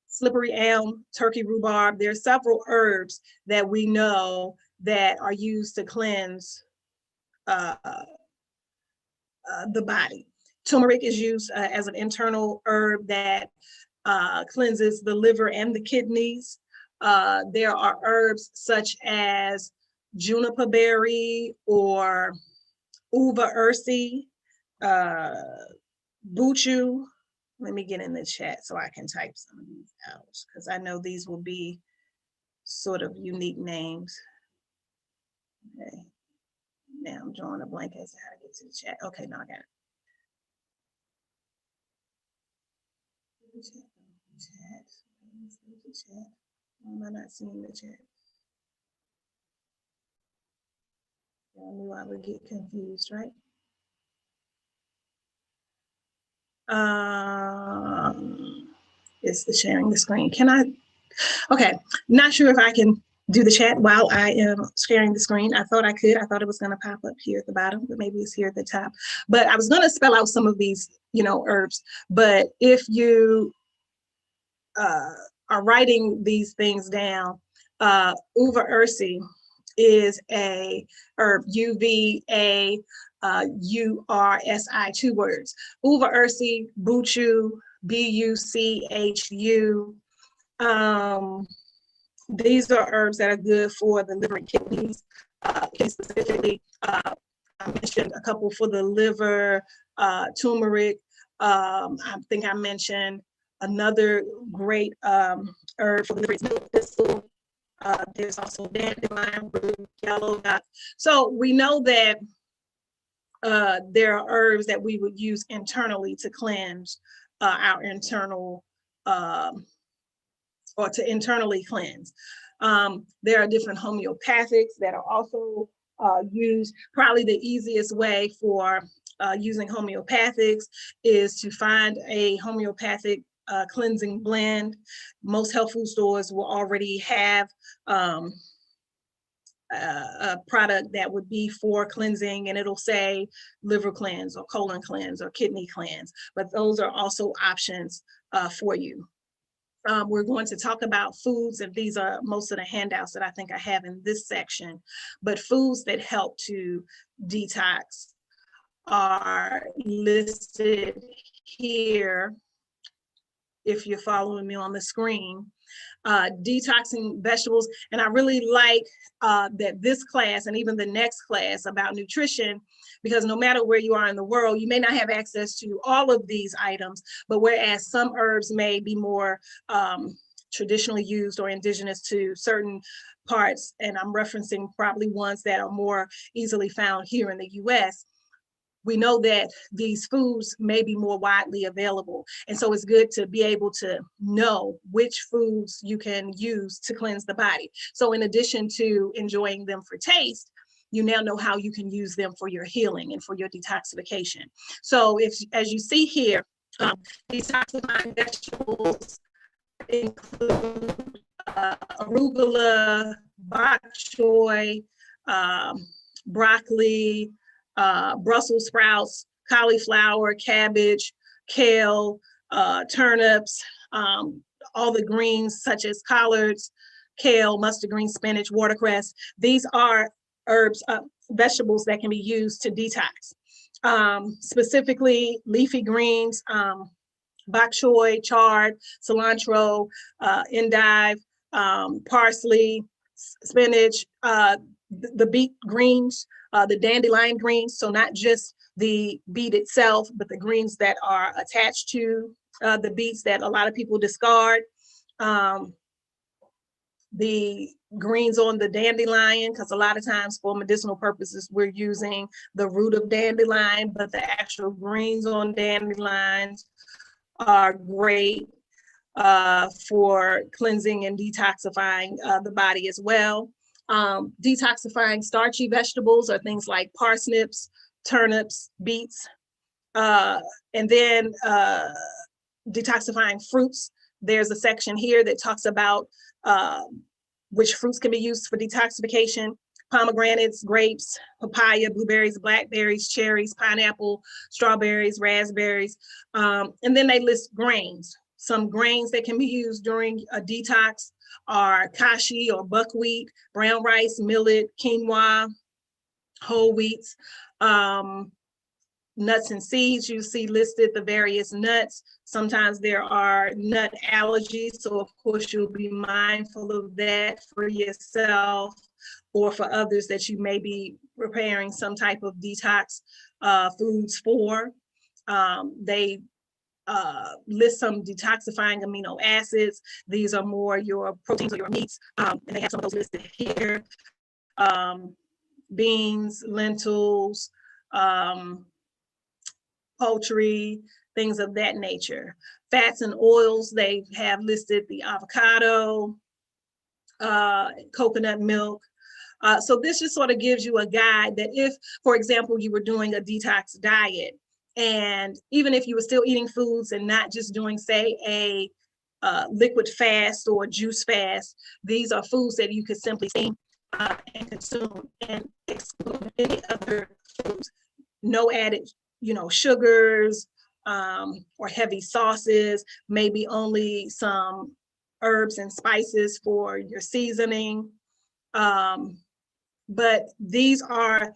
slippery elm, Turkey rhubarb. There are several herbs that we know that are used to cleanse the body. Turmeric is used as an internal herb that cleanses the liver and the kidneys. There are herbs such as juniper berry or uva ursi Buchu. Let me get in the chat so I can type some of these out, because I know these will be sort of unique names. Okay. Now I'm drawing a blank as to how to get to the chat. Okay, now I got it. Chat. Why am I not seeing the chat? I knew I would get confused, right? Is the sharing the screen? Can I? Okay, not sure if I can do the chat while I am sharing the screen. I thought I could. I thought it was going to pop up here at the bottom, but maybe it's here at the top. But I was going to spell out some of these, herbs. But if you are writing these things down, uva ursi is a herb, UVA URSI, 2 words. Uva ursi, buchu, BUCHU. These are herbs that are good for the liver and kidneys. Specifically, I mentioned a couple for the liver, turmeric. I think I mentioned another great herb for the liver is milk thistle. There's also dandelion root, yellow dock. So we know that there are herbs that we would use internally to cleanse our internal, or to internally cleanse. There are different homeopathics that are also used. Probably the easiest way for using homeopathics is to find a homeopathic cleansing blend. Most health food stores will already have a product that would be for cleansing, and it'll say liver cleanse or colon cleanse or kidney cleanse, but those are also options for you. We're going to talk about foods, and these are most of the handouts that I think I have in this section, but foods that help to detox are listed here if you're following me on the screen. Detoxing vegetables, and I really like that this class and even the next class about nutrition, because no matter where you are in the world, you may not have access to all of these items, but whereas some herbs may be more traditionally used or indigenous to certain parts, and I'm referencing probably ones that are more easily found here in the US, we know that these foods may be more widely available. And so it's good to be able to know which foods you can use to cleanse the body. So in addition to enjoying them for taste, you now know how you can use them for your healing and for your detoxification. So as you see here, detoxifying vegetables include arugula, bok choy, broccoli, Brussels sprouts, cauliflower, cabbage, kale, turnips, all the greens such as collards, kale, mustard green, spinach, watercress. These are herbs, vegetables that can be used to detox. Specifically, leafy greens, bok choy, chard, cilantro, endive, parsley, spinach, the beet greens, the dandelion greens, so not just the beet itself, but the greens that are attached to the beets that a lot of people discard. The greens on the dandelion, because a lot of times for medicinal purposes, we're using the root of dandelion, but the actual greens on dandelions are great for cleansing and detoxifying the body as well. Detoxifying starchy vegetables are things like parsnips, turnips, beets, and then detoxifying fruits. There's a section here that talks about which fruits can be used for detoxification: pomegranates, grapes, papaya, blueberries, blackberries, cherries, pineapple, strawberries, raspberries, and then they list grains. Some grains that can be used during a detox are kashi or buckwheat, brown rice, millet, quinoa, whole wheats, nuts and seeds. You see listed the various nuts. Sometimes there are nut allergies, so of course you'll be mindful of that for yourself or for others that you may be preparing some type of detox foods for. They list some detoxifying amino acids. These are more your proteins or your meats, and they have some of those listed here. Beans, lentils, poultry, things of that nature. Fats and oils, they have listed the avocado, coconut milk. So this just sort of gives you a guide that if, for example, you were doing a detox diet, and even if you were still eating foods and not just doing, say, a liquid fast or juice fast, these are foods that you could simply steam and consume and exclude any other foods. No added, sugars or heavy sauces, maybe only some herbs and spices for your seasoning. But these are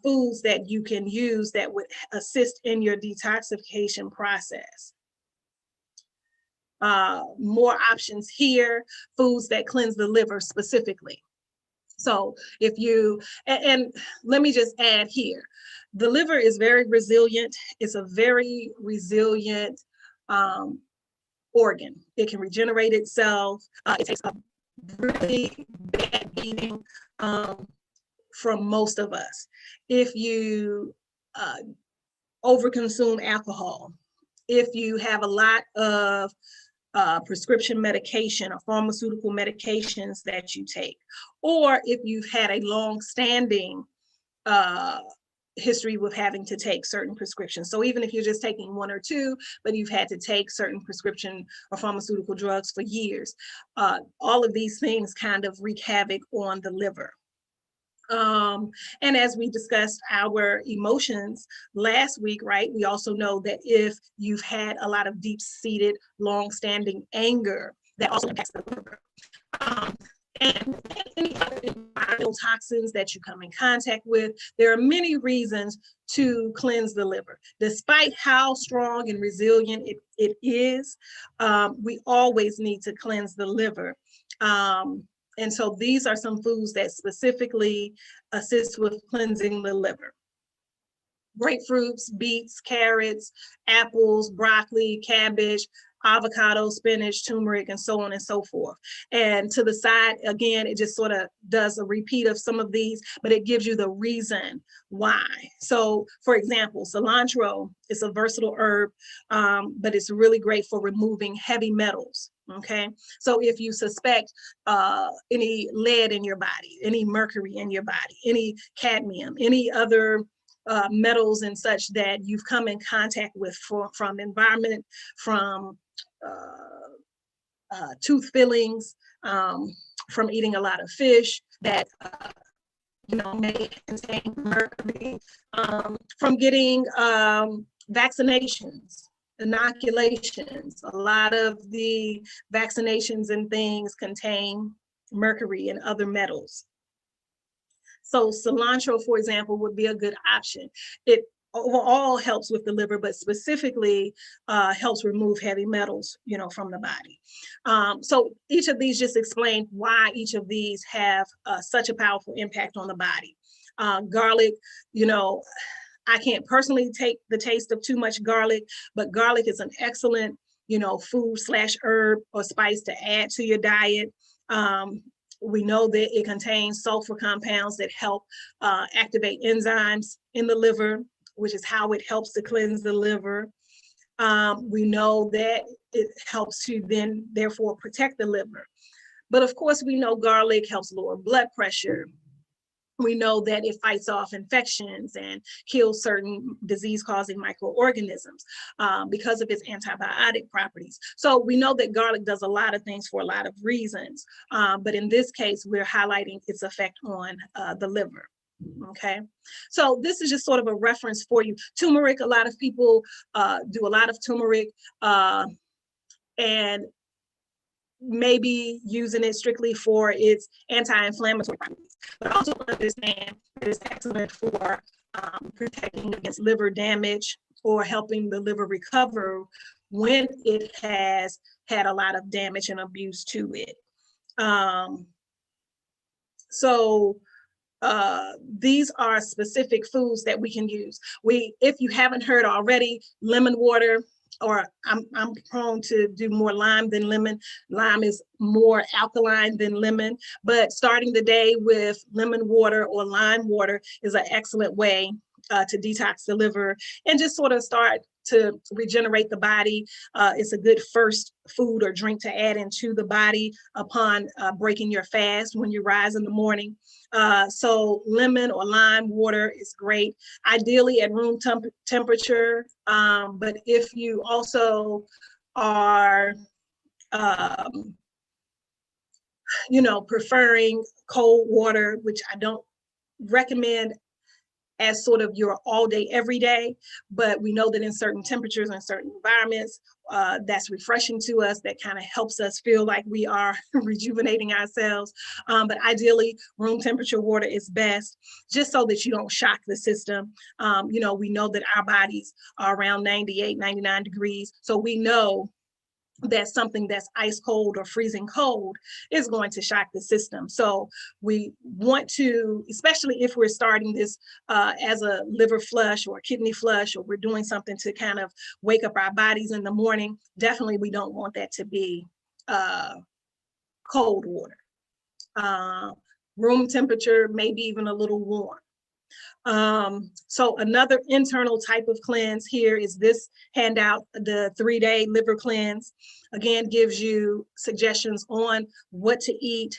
foods that you can use that would assist in your detoxification process. More options here, foods that cleanse the liver specifically. So if you, and let me just add here, the liver is very resilient. It's a very resilient organ. It can regenerate itself. It takes a really bad beating from most of us. If you overconsume alcohol, if you have a lot of prescription medication or pharmaceutical medications that you take, or if you've had a long-standing history with having to take certain prescriptions. So even if you're just taking one or two, but you've had to take certain prescription or pharmaceutical drugs for years, all of these things kind of wreak havoc on the liver. And as we discussed our emotions last week, right, we also know that if you've had a lot of deep-seated, long-standing anger, that also impacts the liver. And any other environmental toxins that you come in contact with, there are many reasons to cleanse the liver. Despite how strong and resilient it is, we always need to cleanse the liver. And so these are some foods that specifically assist with cleansing the liver. Grapefruits, beets, carrots, apples, broccoli, cabbage, avocado, spinach, turmeric, and so on and so forth. And to the side, again, it just sort of does a repeat of some of these, but it gives you the reason why. So for example, cilantro is a versatile herb, but it's really great for removing heavy metals. Okay, so if you suspect any lead in your body, any mercury in your body, any cadmium, any other metals and such that you've come in contact with from environment, from tooth fillings, from eating a lot of fish that may contain mercury, from getting vaccinations, inoculations. A lot of the vaccinations and things contain mercury and other metals. So cilantro, for example, would be a good option. It overall helps with the liver, but specifically helps remove heavy metals, from the body. So each of these just explain why each of these have such a powerful impact on the body. Garlic, I can't personally take the taste of too much garlic, but garlic is an excellent, food/herb or spice to add to your diet. We know that it contains sulfur compounds that help activate enzymes in the liver, which is how it helps to cleanse the liver. We know that it helps to then therefore protect the liver. But of course, we know garlic helps lower blood pressure. We know that it fights off infections and kills certain disease-causing microorganisms because of its antibiotic properties. So we know that garlic does a lot of things for a lot of reasons, but in this case, we're highlighting its effect on the liver. Okay, so this is just sort of a reference for you. Turmeric, a lot of people do a lot of turmeric and maybe using it strictly for its anti-inflammatory properties, but also understand that it's excellent for protecting against liver damage or helping the liver recover when it has had a lot of damage and abuse to it. these are specific foods that we can use. If you haven't heard already, lemon water, or I'm prone to do more lime than lemon. Lime is more alkaline than lemon, but starting the day with lemon water or lime water is an excellent way to detox the liver and just sort of start to regenerate the body. It's a good first food or drink to add into the body upon breaking your fast when you rise in the morning. So lemon or lime water is great, ideally at room temperature. But if you also are, preferring cold water, which I don't recommend as sort of your all day, every day, but we know that in certain temperatures and certain environments, that's refreshing to us. That kind of helps us feel like we are rejuvenating ourselves. But ideally, room temperature water is best, just so that you don't shock the system. We know that our bodies are around 98, 99 degrees. So we know that something that's ice cold or freezing cold is going to shock the system. So we want to, especially if we're starting this as a liver flush or kidney flush, or we're doing something to kind of wake up our bodies in the morning, definitely we don't want that to be cold water. Room temperature, maybe even a little warm. So another internal type of cleanse here is this handout, the 3-day liver cleanse. Again, gives you suggestions on what to eat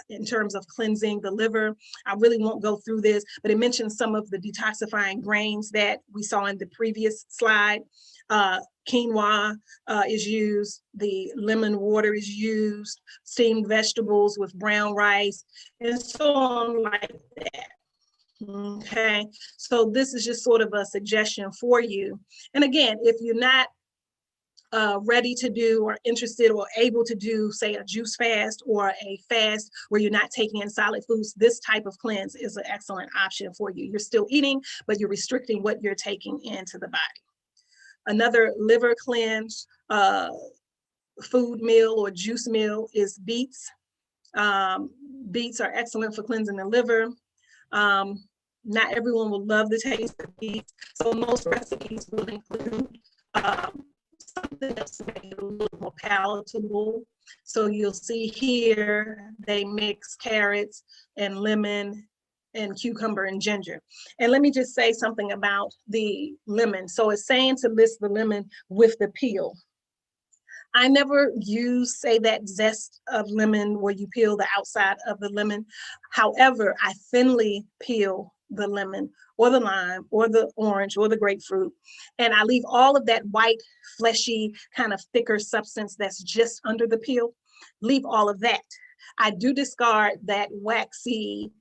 in terms of cleansing the liver. I really won't go through this, but it mentions some of the detoxifying grains that we saw in the previous slide. Quinoa is used, the lemon water is used, steamed vegetables with brown rice, and so on like that. Okay, so this is just sort of a suggestion for you. And again, if you're not ready to do or interested or able to do, say, a juice fast or a fast where you're not taking in solid foods, this type of cleanse is an excellent option for you. You're still eating, but you're restricting what you're taking into the body. Another liver cleanse food meal or juice meal is beets. Beets are excellent for cleansing the liver. Not everyone will love the taste of beets, so most recipes will include something else to make it a little more palatable. So you'll see here, they mix carrots and lemon and cucumber and ginger. And let me just say something about the lemon. So it's saying to list the lemon with the peel. I never use, say, that zest of lemon where you peel the outside of the lemon. However, I thinly peel the lemon or the lime or the orange or the grapefruit, and I leave all of that white, fleshy, kind of thicker substance that's just under the peel. Leave all of that. I do discard that waxy,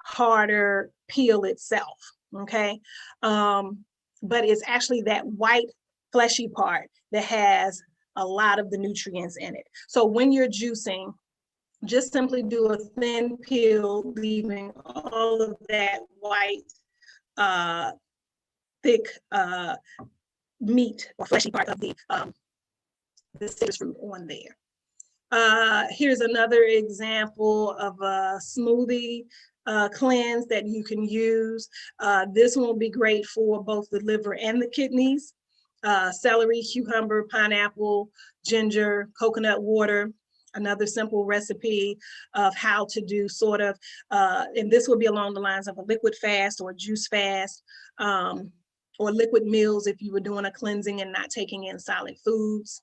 harder peel itself, okay? But it's actually that white, fleshy part that has a lot of the nutrients in it. So when you're juicing, just simply do a thin peel, leaving all of that white, thick meat or fleshy part of the citrus fruit on there. Here's another example of a smoothie cleanse that you can use. This one will be great for both the liver and the kidneys. Celery, cucumber, pineapple, ginger, coconut water. Another simple recipe of how to do sort of, and this will be along the lines of a liquid fast or juice fast, or liquid meals if you were doing a cleansing and not taking in solid foods.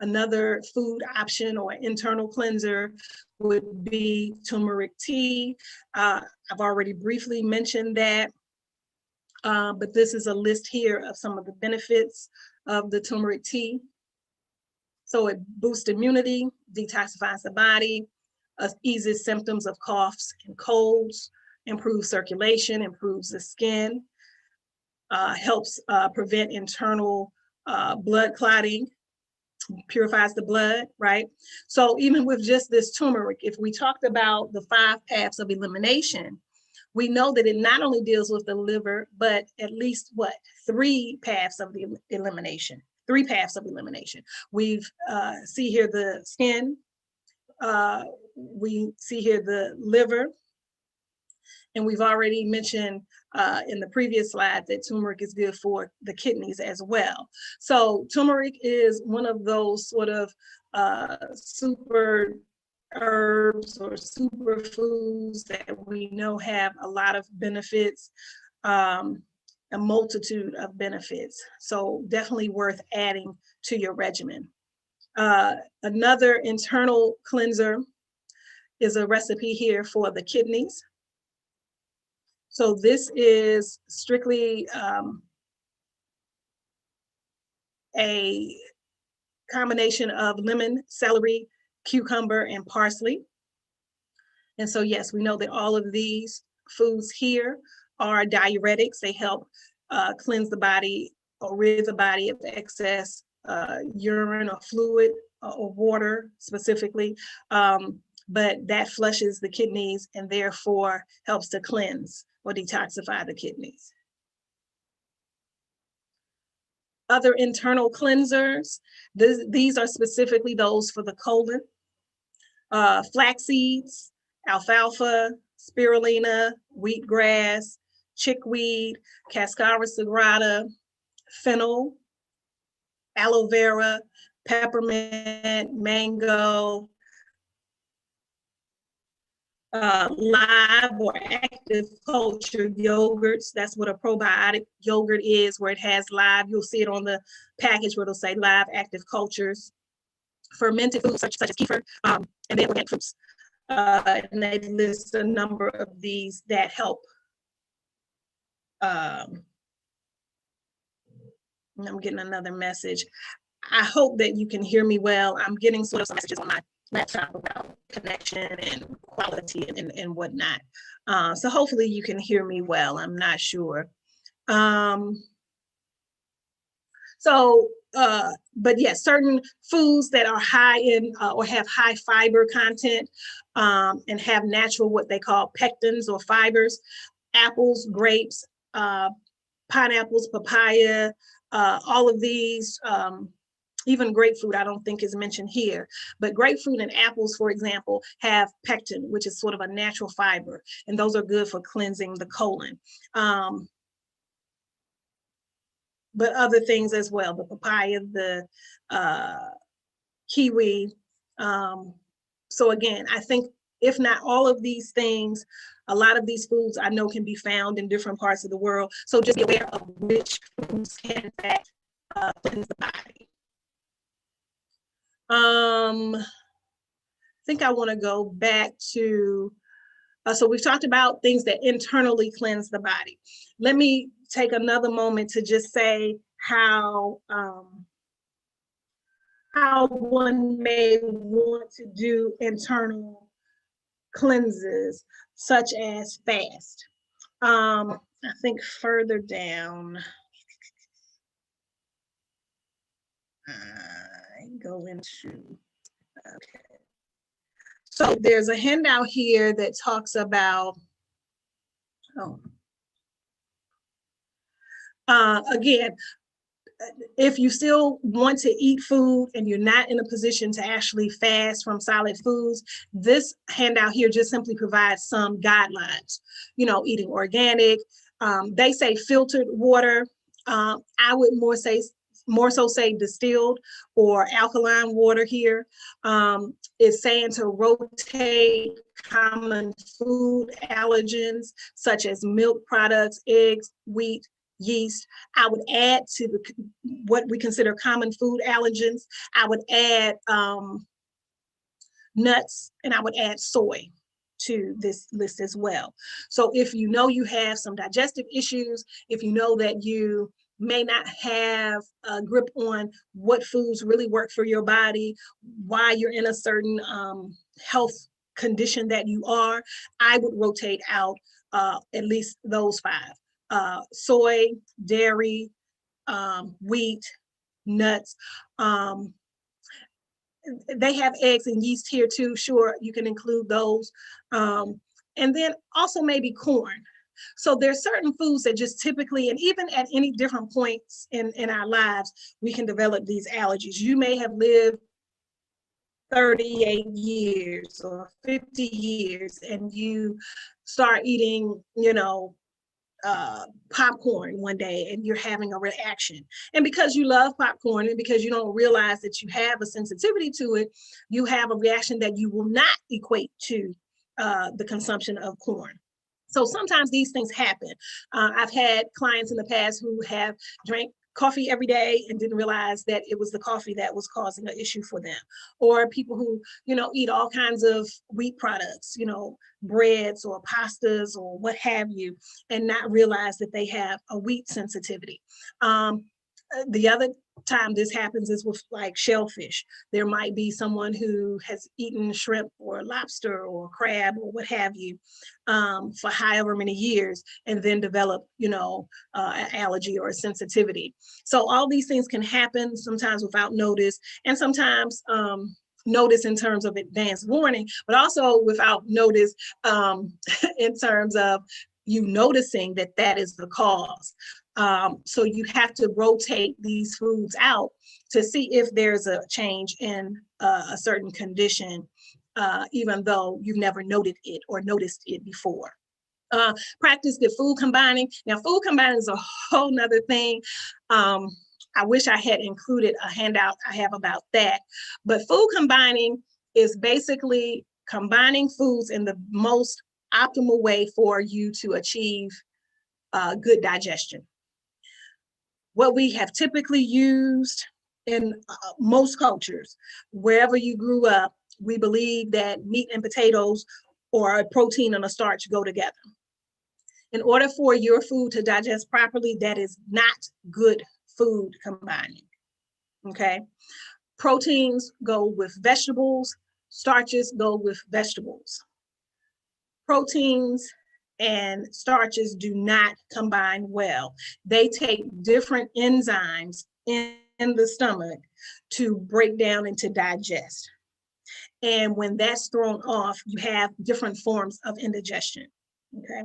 Another food option or internal cleanser would be turmeric tea. I've already briefly mentioned that, but this is a list here of some of the benefits of the turmeric tea. So it boosts immunity, detoxifies the body, eases symptoms of coughs and colds, improves circulation, improves the skin, helps prevent internal blood clotting, purifies the blood, right? So even with just this turmeric, if we talked about the 5 paths of elimination, we know that it not only deals with the liver, but at least 3 paths of the elimination. 3 paths of elimination. We've see here the skin, we see here the liver, And we've already mentioned in the previous slide that turmeric is good for the kidneys as well. So turmeric is one of those sort of super herbs or superfoods that we know have a lot of benefits, a multitude of benefits. So definitely worth adding to your regimen. Another internal cleanser is a recipe here for the kidneys. So this is strictly a combination of lemon, celery, cucumber, and parsley. And so, yes, we know that all of these foods here are diuretics. They help cleanse the body or rid the body of excess urine or fluid or water specifically. But that flushes the kidneys and therefore helps to cleanse or detoxify the kidneys. Other internal cleansers, these are specifically those for the colon. Flax seeds, alfalfa, spirulina, wheatgrass, chickweed, cascara sagrada, fennel, aloe vera, peppermint, mango, live or active culture yogurts. That's what a probiotic yogurt is, where it has live. You'll see it on the package where it'll say live active cultures. Fermented foods such as kefir, and then organic fruits. And they list a number of these that help. I'm getting another message. I hope that you can hear me well. I'm getting sort of some messages on my laptop about connection and quality and whatnot. So hopefully you can hear me well. I'm not sure. But yes, certain foods that are high in or have high fiber content and have natural, what they call pectins or fibers, apples, grapes, pineapples, papaya, all of these, even grapefruit, I don't think is mentioned here, but grapefruit and apples, for example, have pectin, which is sort of a natural fiber, and those are good for cleansing the colon. But other things as well, the papaya, the kiwi. So again, I think if not all of these things, a lot of these foods I know can be found in different parts of the world. So just be aware of which foods can in fact cleanse the body. I think I want to go back to, so we've talked about things that internally cleanse the body. Let me take another moment to just say how one may want to do internal cleanses, such as fast. I think further down, I go into, okay. So there's a handout here that talks about, again, if you still want to eat food and you're not in a position to actually fast from solid foods, this handout here just simply provides some guidelines. You know, eating organic. They say filtered water. I would more so say distilled or alkaline water here. It's saying to rotate common food allergens such as milk products, eggs, wheat, yeast. I would add to what we consider common food allergens. I would add nuts, and I would add soy to this list as well. So if you know you have some digestive issues, if you know that you may not have a grip on what foods really work for your body, why you're in a certain health condition that you are, I would rotate out at least those 5. Soy, dairy, wheat, nuts. They have eggs and yeast here too. Sure, you can include those. And then also maybe corn. So there's certain foods that just typically, and even at any different points in our lives, we can develop these allergies. You may have lived 38 years or 50 years and you start eating, you know, popcorn one day and you're having a reaction. And because you love popcorn and because you don't realize that you have a sensitivity to it, you have a reaction that you will not equate to the consumption of corn. So sometimes these things happen. I've had clients in the past who have drank coffee every day and didn't realize that it was the coffee that was causing an issue for them. Or people who, you know, eat all kinds of wheat products, you know, breads or pastas or what have you, and not realize that they have a wheat sensitivity. The other time this happens is with like shellfish. There might be someone who has eaten shrimp or lobster or crab or what have you for however many years and then develop, you know, an allergy or a sensitivity. So all these things can happen sometimes without notice, and sometimes notice in terms of advanced warning, but also without notice in terms of you noticing that that is the cause. So you have to rotate these foods out to see if there's a change in a certain condition, even though you've never noted it or noticed it before. Practice good food combining. Now, food combining is a whole nother thing. I wish I had included a handout I have about that. But food combining is basically combining foods in the most optimal way for you to achieve good digestion. What we have typically used in most cultures, wherever you grew up, we believe that meat and potatoes or a protein and a starch go together. In order for your food to digest properly, that is not good food combining, okay? Proteins go with vegetables, starches go with vegetables. Proteins and starches do not combine well. They take different enzymes in the stomach to break down and to digest. And when that's thrown off, you have different forms of indigestion, okay?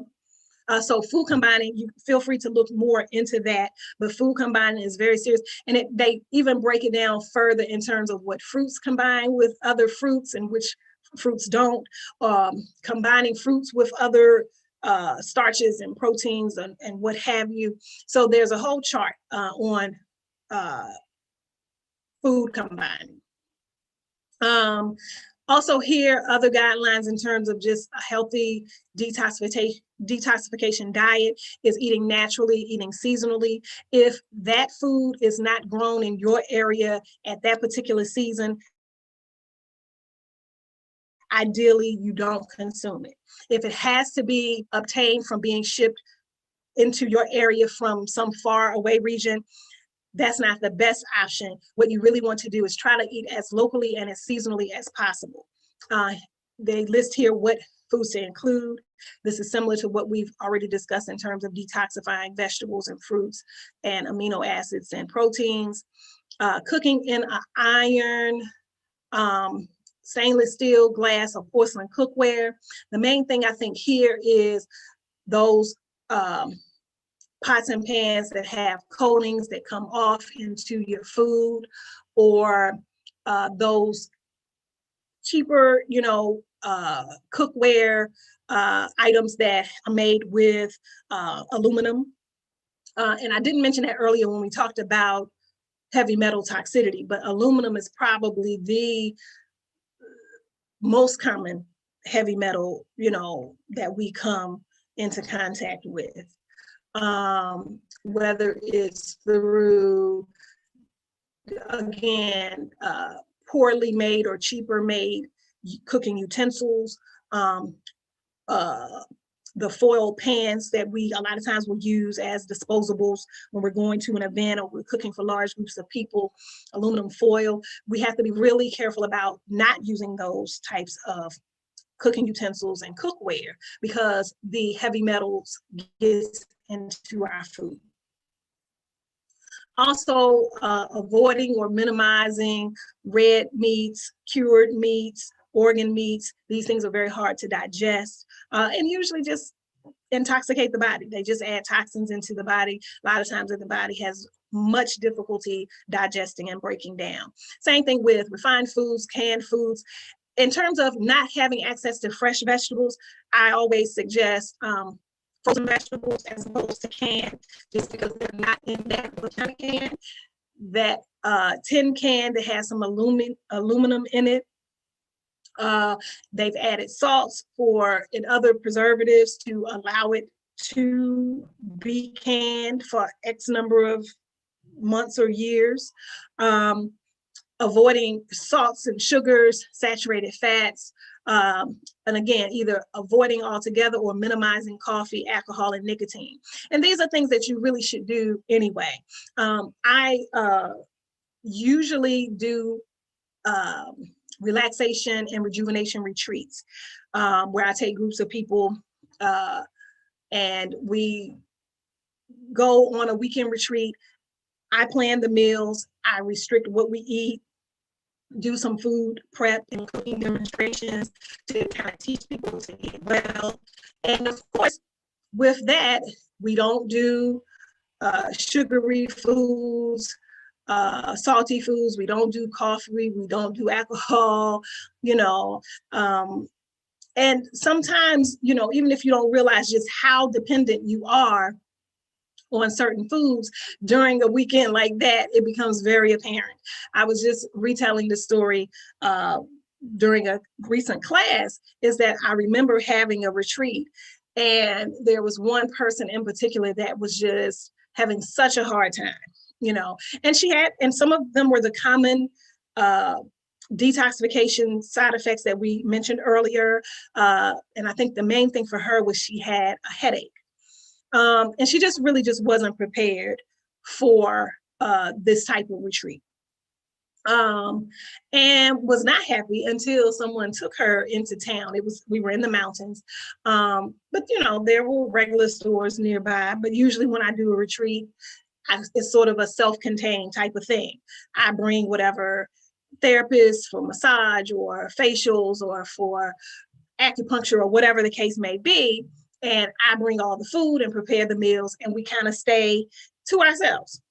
So food combining, you feel free to look more into that, but food combining is very serious. And they even break it down further in terms of what fruits combine with other fruits and which fruits don't, combining fruits with other starches and proteins and what have you. So there's a whole chart on food combining. Also here, other guidelines in terms of just a healthy detoxification diet is eating naturally, eating seasonally. If that food is not grown in your area at that particular season, ideally you don't consume it. If it has to be obtained from being shipped into your area from some far away region, that's not the best option. What you really want to do is try to eat as locally and as seasonally as possible. They list here what foods to include. This is similar to what we've already discussed in terms of detoxifying vegetables and fruits and amino acids and proteins. Cooking in an iron, stainless steel, glass, or porcelain cookware. The main thing I think here is those pots and pans that have coatings that come off into your food, or those cheaper, you know, cookware items that are made with aluminum. And I didn't mention that earlier when we talked about heavy metal toxicity, but aluminum is probably the most common heavy metal, you know, that we come into contact with. Whether it's through, again, poorly made or cheaper made cooking utensils, the foil pans that we a lot of times will use as disposables when we're going to an event or we're cooking for large groups of people, aluminum foil. We have to be really careful about not using those types of cooking utensils and cookware because the heavy metals get into our food. Also, avoiding or minimizing red meats, cured meats, organ meats. These things are very hard to digest and usually just intoxicate the body. They just add toxins into the body. A lot of times if the body has much difficulty digesting and breaking down. Same thing with refined foods, canned foods. In terms of not having access to fresh vegetables, I always suggest frozen vegetables as opposed to canned, just because they're not in that kind of can. That tin can that has some aluminum in it. They've added salts and other preservatives to allow it to be canned for X number of months or years. Avoiding salts and sugars, saturated fats, and again, either avoiding altogether or minimizing coffee, alcohol, and nicotine. And these are things that you really should do anyway. I usually do relaxation and rejuvenation retreats where I take groups of people and we go on a weekend retreat. I plan the meals, I restrict what we eat, do some food prep and cooking demonstrations to kind of teach people to eat well. And of course, with that, we don't do sugary foods, salty foods. We don't do coffee. We don't do alcohol, and sometimes, even if you don't realize just how dependent you are on certain foods during a weekend like that, it becomes very apparent. I was just retelling the story during a recent class, is that I remember having a retreat and there was one person in particular that was just having such a hard time, and some of them were the common detoxification side effects that we mentioned earlier. And I think the main thing for her was she had a headache. And she just really wasn't prepared for this type of retreat. And was not happy until someone took her into town. We were in the mountains, but there were regular stores nearby. But usually when I do a retreat, it's sort of a self-contained type of thing. I bring whatever therapist for massage or facials or for acupuncture or whatever the case may be. And I bring all the food and prepare the meals, and we kind of stay to ourselves.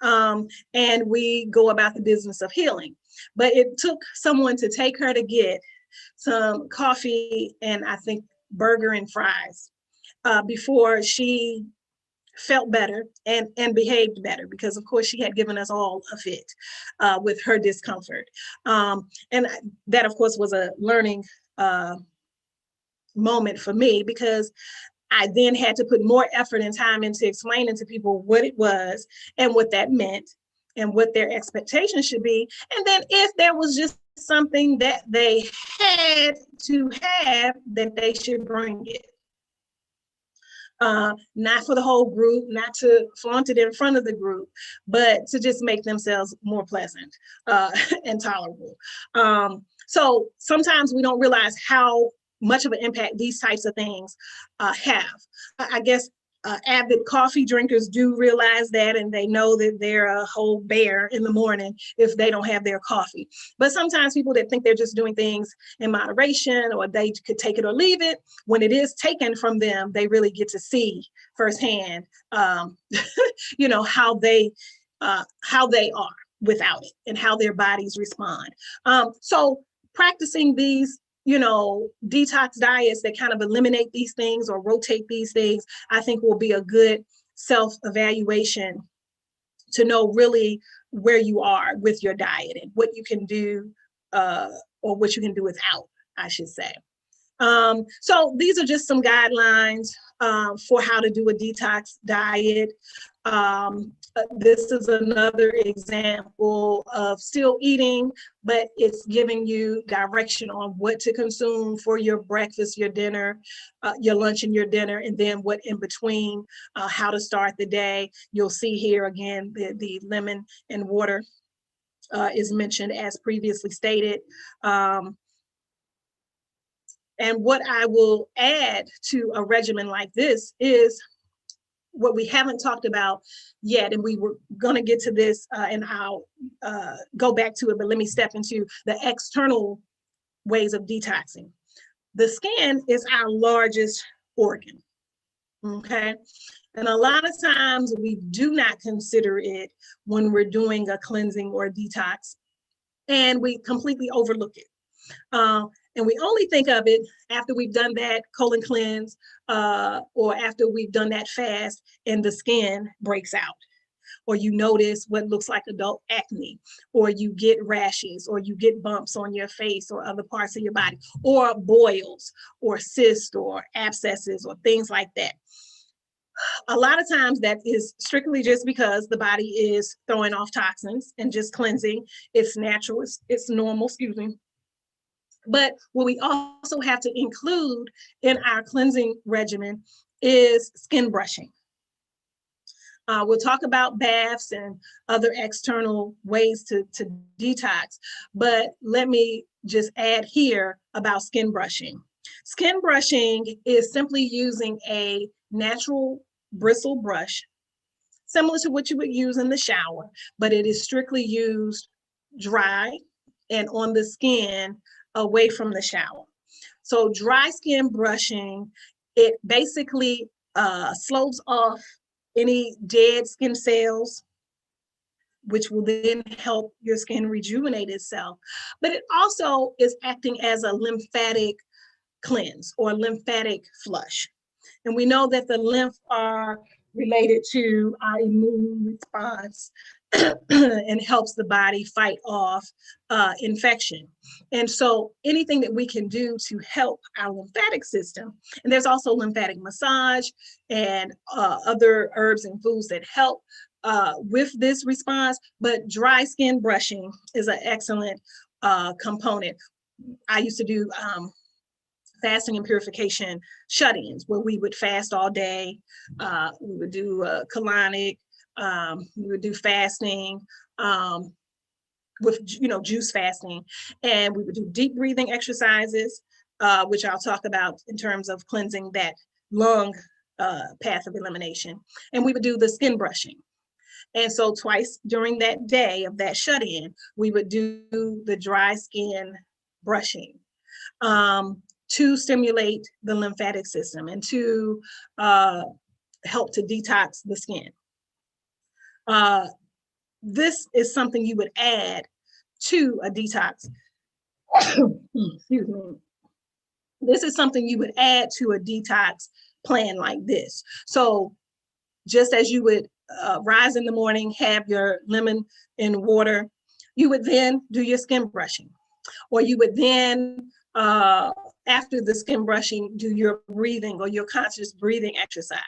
And we go about the business of healing. But it took someone to take her to get some coffee and I think burger and fries before she felt better and behaved better, because of course she had given us all of it with her discomfort. And that of course was a learning moment for me, because I then had to put more effort and time into explaining to people what it was and what that meant and what their expectations should be. And then if there was just something that they had to have, that they should bring it. Not for the whole group, not to flaunt it in front of the group, but to just make themselves more pleasant and tolerable. So sometimes we don't realize how much of an impact these types of things have. I guess avid coffee drinkers do realize that, and they know that they're a whole bear in the morning if they don't have their coffee. But sometimes people that think they're just doing things in moderation, or they could take it or leave it, when it is taken from them, they really get to see firsthand, how they are without it and how their bodies respond. So practicing these detox diets that kind of eliminate these things or rotate these things, I think will be a good self-evaluation to know really where you are with your diet and what you can do or what you can do without, I should say. So these are just some guidelines for how to do a detox diet. This is another example of still eating, but it's giving you direction on what to consume for your breakfast, your dinner, your lunch and your dinner, and then what in between, how to start the day. You'll see here again, the lemon and water is mentioned as previously stated. And what I will add to a regimen like this is what we haven't talked about yet, and we were going to get to this and I'll go back to it, but let me step into the external ways of detoxing. The skin is our largest organ, okay? And a lot of times we do not consider it when we're doing a cleansing or a detox, and we completely overlook it. And we only think of it after we've done that colon cleanse or after we've done that fast and the skin breaks out, or you notice what looks like adult acne, or you get rashes, or you get bumps on your face or other parts of your body, or boils or cysts or abscesses or things like that. A lot of times that is strictly just because the body is throwing off toxins and just cleansing. It's natural, it's normal, excuse me. But what we also have to include in our cleansing regimen is skin brushing. We'll talk about baths and other external ways to detox, but let me just add here about skin brushing. Skin brushing is simply using a natural bristle brush, similar to what you would use in the shower, but it is strictly used dry and on the skin away from the shower. So dry skin brushing, it basically slows off any dead skin cells, which will then help your skin rejuvenate itself. But it also is acting as a lymphatic cleanse or lymphatic flush. And we know that the lymph are related to our immune response and helps the body fight off infection. And so anything that we can do to help our lymphatic system, and there's also lymphatic massage and other herbs and foods that help with this response, but dry skin brushing is an excellent component. I used to do fasting and purification shut-ins where we would fast all day. We would do colonic, we would do fasting with, juice fasting, and we would do deep breathing exercises, which I'll talk about in terms of cleansing that lung path of elimination. And we would do the skin brushing. And so twice during that day of that shut-in, we would do the dry skin brushing to stimulate the lymphatic system and to help to detox the skin. This is something you would add to a detox. Excuse me. This is something you would add to a detox plan like this. So just as you would rise in the morning, have your lemon in water, you would then do your skin brushing, or you would then after the skin brushing, do your breathing or your conscious breathing exercise.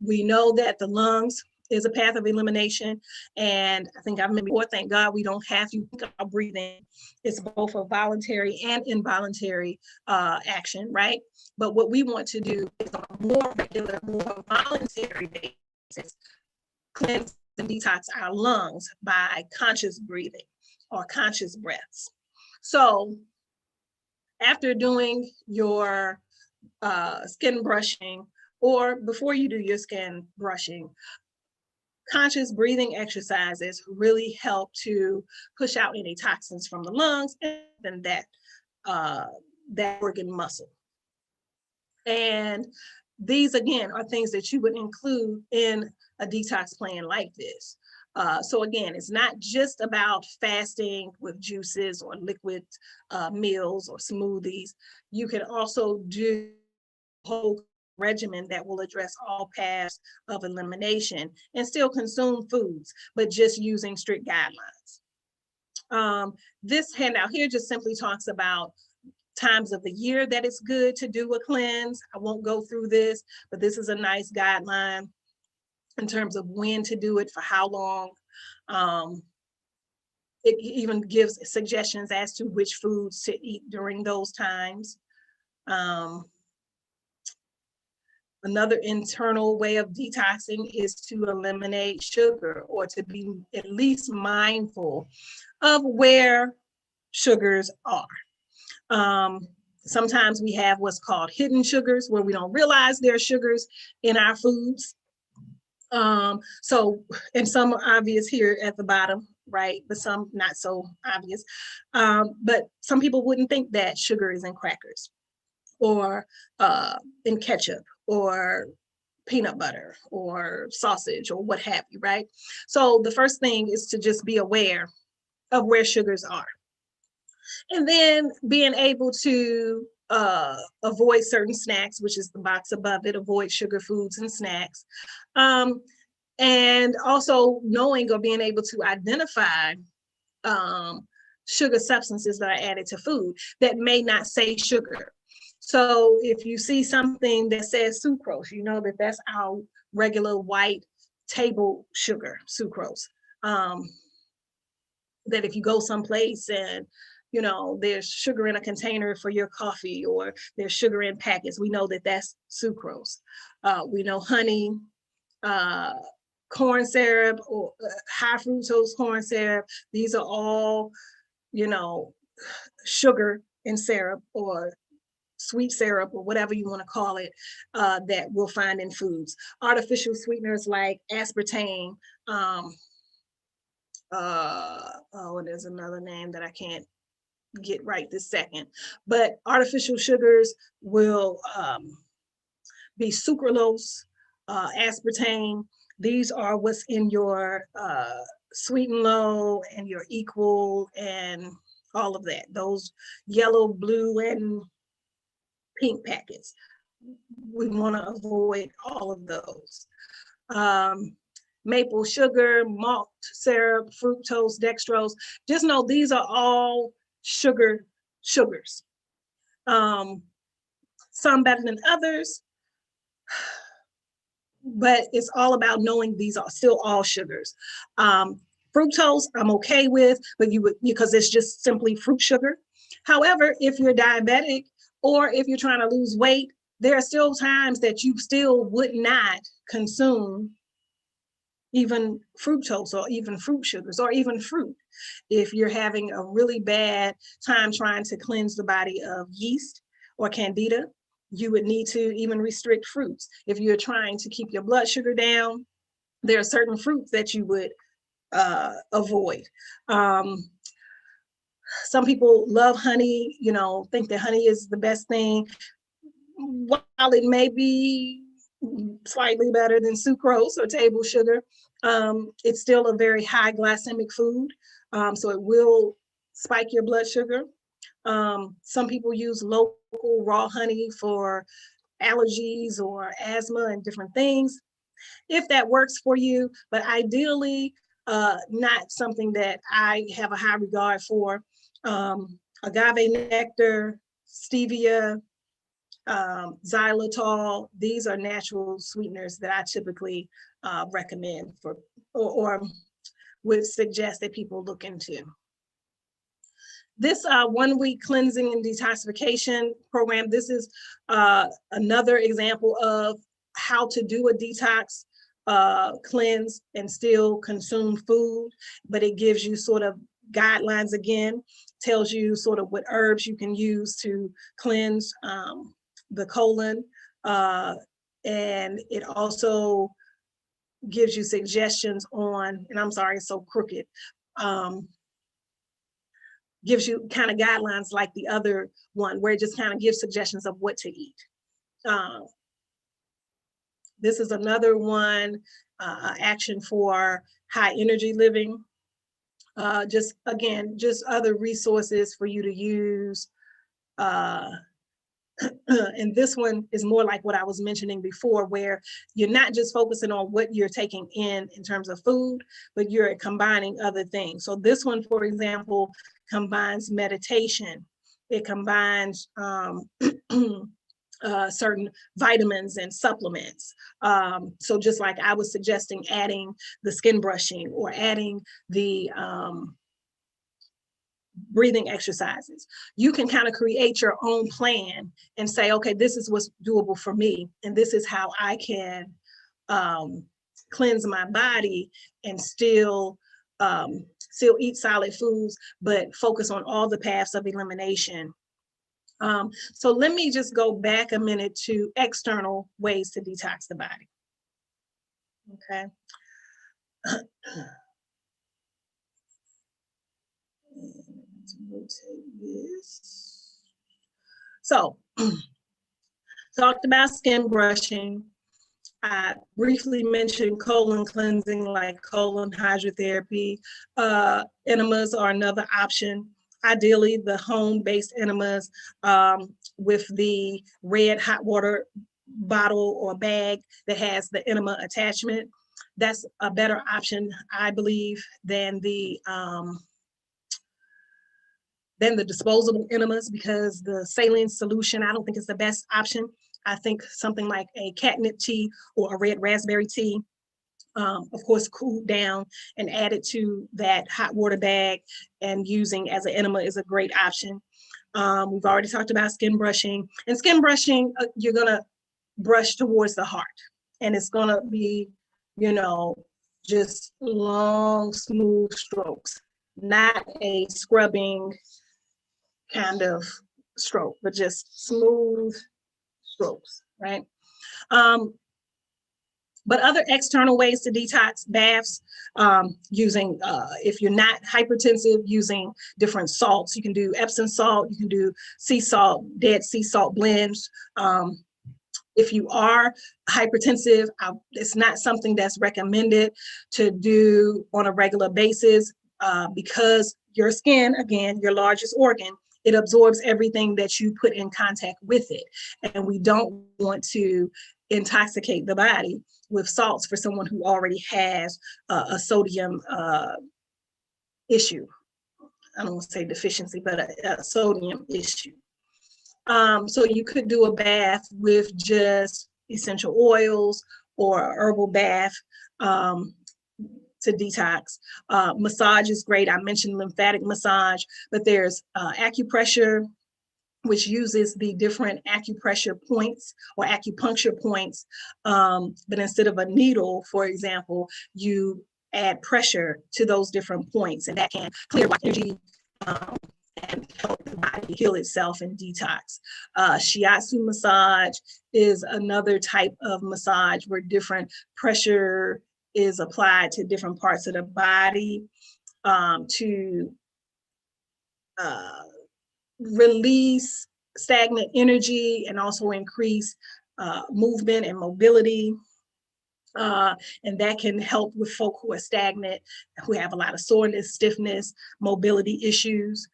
We know that the lungs is a path of elimination. And I think I've mentioned before, thank God we don't have to think about breathing. It's both a voluntary and involuntary action, right? But what we want to do is on a more regular, more voluntary basis, cleanse and detox our lungs by conscious breathing or conscious breaths. So after doing your skin brushing, or before you do your skin brushing, conscious breathing exercises really help to push out any toxins from the lungs and that organ muscle. And these, again, are things that you would include in a detox plan like this. So again, it's not just about fasting with juices or liquid meals or smoothies. You can also do a whole regimen that will address all paths of elimination and still consume foods, but just using strict guidelines. This handout here just simply talks about times of the year that it's good to do a cleanse. I won't go through this, but this is a nice guideline in terms of when to do it, for how long. It even gives suggestions as to which foods to eat during those times. Another internal way of detoxing is to eliminate sugar, or to be at least mindful of where sugars are. Sometimes we have what's called hidden sugars, where we don't realize there are sugars in our foods. And some are obvious here at the bottom, right? But some not so obvious. But some people wouldn't think that sugar is in crackers or in ketchup or peanut butter or sausage or what have you, right? So the first thing is to just be aware of where sugars are. And then being able to avoid certain snacks, which is the box above it, avoid sugar foods and snacks. And also knowing or being able to identify sugar substances that are added to food that may not say sugar. So if you see something that says sucrose, you know that that's our regular white table sugar, sucrose. That if you go someplace and you know there's sugar in a container for your coffee, or there's sugar in packets, we know that that's sucrose. We know honey, corn syrup, or high fructose corn syrup. These are all, you know, sugar in syrup, or sweet syrup, or whatever you want to call it, that we'll find in foods. Artificial sweeteners like aspartame, oh, there's another name that I can't get right this second, but artificial sugars will be sucralose, aspartame. These are what's in your Sweet and Low and your Equal and all of that, those yellow, blue, and pink packets. We want to avoid all of those. Maple sugar, malt syrup, fructose, dextrose. Just know these are all sugars. Some better than others, but it's all about knowing these are still all sugars. Fructose, I'm okay with, but because it's just simply fruit sugar. However, if you're diabetic or if you're trying to lose weight, there are still times that you still would not consume even fructose or even fruit sugars or even fruit. If you're having a really bad time trying to cleanse the body of yeast or candida, you would need to even restrict fruits. If you're trying to keep your blood sugar down, there are certain fruits that you would avoid. Some people love honey, you know, think that honey is the best thing. While it may be slightly better than sucrose or table sugar, it's still a very high glycemic food. So it will spike your blood sugar. Some people use local raw honey for allergies or asthma and different things, if that works for you, but ideally not something that I have a high regard for. Agave nectar, stevia, xylitol, these are natural sweeteners that I typically recommend for or would suggest that people look into. This 1-week cleansing and detoxification program, this is another example of how to do a detox cleanse and still consume food, but it gives you sort of guidelines again, tells you sort of what herbs you can use to cleanse the colon, and it also gives you suggestions on, and I'm sorry, it's so crooked, gives you kind of guidelines like the other one, where it just kind of gives suggestions of what to eat. This is another one, action for high energy living. Just again, just other resources for you to use. And this one is more like what I was mentioning before, where you're not just focusing on what you're taking in terms of food, but you're combining other things. So this one, for example, combines meditation. It combines certain vitamins and supplements. So just like I was suggesting, adding the skin brushing or adding the breathing exercises, you can kind of create your own plan and say, okay, this is what's doable for me, and this is how I can cleanse my body and still eat solid foods, but focus on all the paths of elimination. So let me just go back a minute to external ways to detox the body. Okay. Rotate this. So talked about skin brushing. I briefly mentioned colon cleansing, like colon hydrotherapy. Enemas are another option. Ideally, the home-based enemas with the red hot water bottle or bag that has the enema attachment. That's a better option, I believe, than the disposable enemas, because the saline solution, I don't think is the best option. I think something like a catnip tea or a red raspberry tea, of course, cooled down and added to that hot water bag and using as an enema is a great option. We've already talked about skin brushing. And skin brushing, you're gonna brush towards the heart. And it's gonna be, you know, just long, smooth strokes, not a scrubbing kind of stroke, but just smooth strokes, right? But other external ways to detox: baths, using, if you're not hypertensive, using different salts. You can do Epsom salt, you can do sea salt, Dead Sea salt blends. If you are hypertensive, it's not something that's recommended to do on a regular basis because your skin, again, your largest organ, it absorbs everything that you put in contact with it. And we don't want to intoxicate the body with salts for someone who already has a sodium issue. I don't want to say deficiency, but a sodium issue. So you could do a bath with just essential oils or a herbal bath to detox. Massage is great. I mentioned lymphatic massage, but there's acupressure, which uses the different acupressure points or acupuncture points. But instead of a needle, for example, you add pressure to those different points, and that can clear energy and help the body heal itself and detox. Shiatsu massage is another type of massage where different pressure is applied to different parts of the body to release stagnant energy and also increase movement and mobility. And that can help with folk who are stagnant, who have a lot of soreness, stiffness, mobility issues.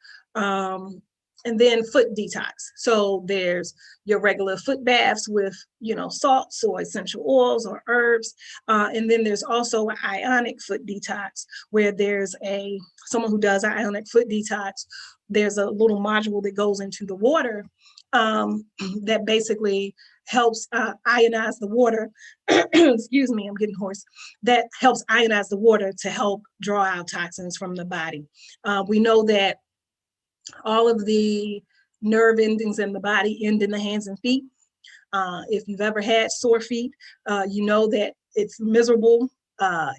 And then foot detox. So there's your regular foot baths with, you know, salts or essential oils or herbs. And then there's also an ionic foot detox, where there's someone who does ionic foot detox. There's a little module that goes into the water that basically helps ionize the water. Excuse me, I'm getting hoarse. That helps ionize the water to help draw out toxins from the body. We know that all of the nerve endings in the body end in the hands and feet. If you've ever had sore feet, you know that it's miserable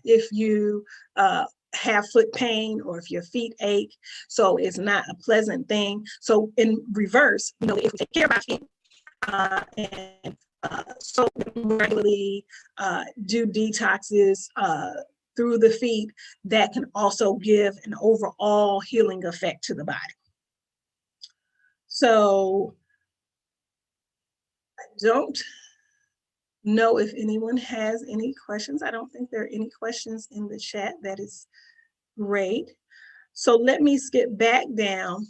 if you have foot pain or if your feet ache. So it's not a pleasant thing. So in reverse, you know, if we take care of our feet and soak them regularly, do detoxes through the feet, that can also give an overall healing effect to the body. So I don't know if anyone has any questions. I don't think there are any questions in the chat. That is great. So let me skip back down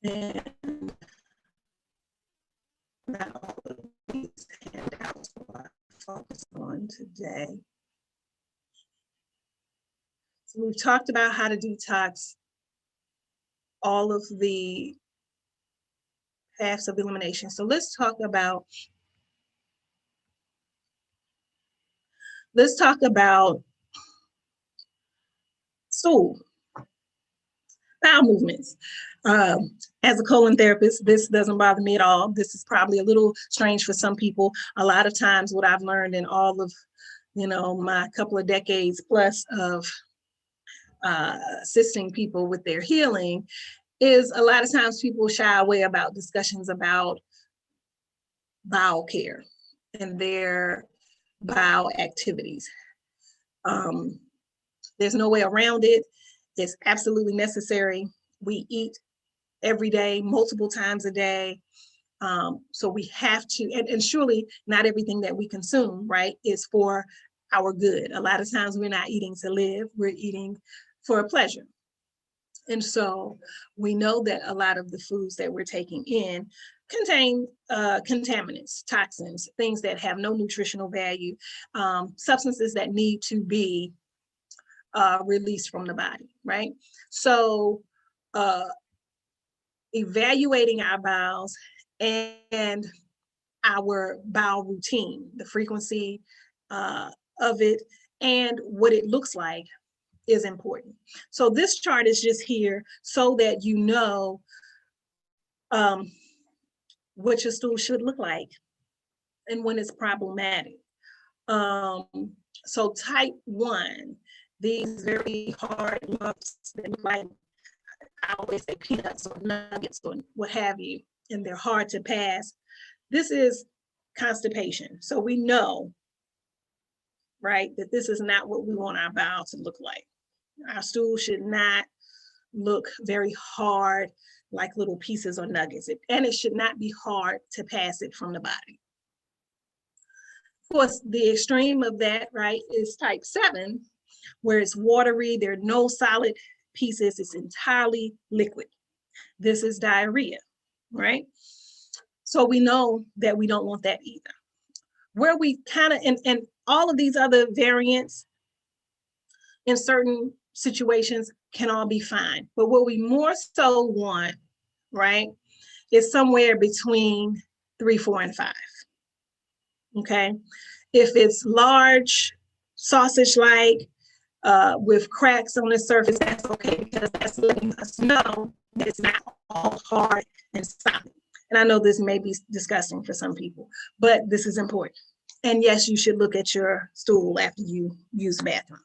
and not all of these handouts I focus on today. So we've talked about how to detox all of the paths of elimination. So let's talk about stool, bowel movements. As a colon therapist, this doesn't bother me at all. This is probably a little strange for some people. A lot of times what I've learned in all of, you know, my couple of decades plus of assisting people with their healing is a lot of times people shy away about discussions about bowel care and their bowel activities. There's no way around it. It's absolutely necessary. We eat every day, multiple times a day. So we have to, and surely not everything that we consume, right, is for our good. A lot of times we're not eating to live, we're eating for a pleasure. And so we know that a lot of the foods that we're taking in contain contaminants, toxins, things that have no nutritional value, substances that need to be released from the body, right? So evaluating our bowels and our bowel routine, the frequency of it, and what it looks like is important. So this chart is just here so that you know what your stool should look like and when it's problematic. So type 1, these very hard lumps that look like, I always say peanuts or nuggets or what have you, and they're hard to pass. This is constipation. So we know, right, that this is not what we want our bowel to look like. Our stool should not look very hard, like little pieces or nuggets, and it should not be hard to pass it from the body. Of course, the extreme of that, right, is type 7, where it's watery, there are no solid pieces, it's entirely liquid. This is diarrhea, right? So we know that we don't want that either. Where we kind of, and all of these other variants in certain situations can all be fine. But what we more so want, right, is somewhere between 3, 4, and 5. Okay. If it's large, sausage-like, with cracks on the surface, that's okay, because that's letting us know that it's not all hard and solid. And I know this may be disgusting for some people, but this is important. And yes, you should look at your stool after you use the bathroom.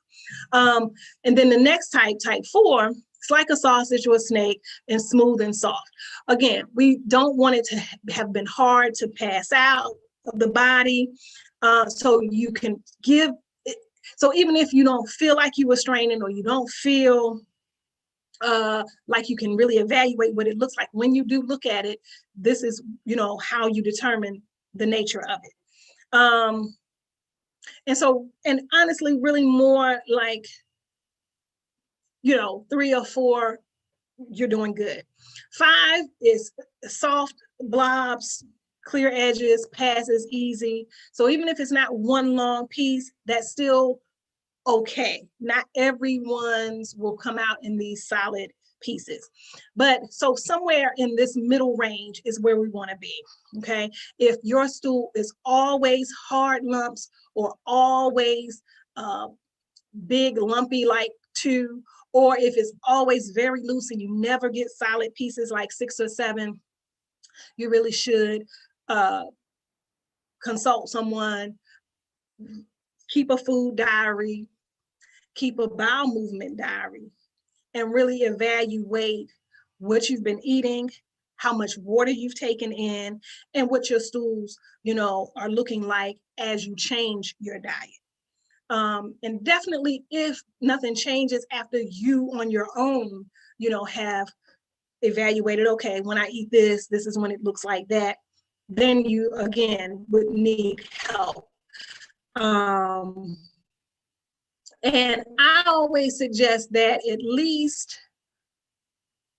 And then the next type, type 4, it's like a sausage or a snake and smooth and soft. Again, we don't want it to have been hard to pass out of the body. So you can give it, so even if you don't feel like you were straining, or you don't feel like you can really evaluate what it looks like, when you do look at it, this is, you know, how you determine the nature of it. And so, and honestly, really more like, you know, 3 or 4, you're doing good. 5 is soft blobs, clear edges, passes easy. So even if it's not one long piece, that's still okay. Not everyone's will come out in these solid pieces. But so somewhere in this middle range is where we want to be, okay? If your stool is always hard lumps, or always big lumpy like 2, or if it's always very loose and you never get solid pieces like 6 or 7, you really should consult someone, keep a food diary, keep a bowel movement diary, and really evaluate what you've been eating, how much water you've taken in, and what your stools, you know, are looking like as you change your diet. And definitely, if nothing changes after you on your own, you know, have evaluated, okay, when I eat this, this is when it looks like that, then you again would need help. And I always suggest that at least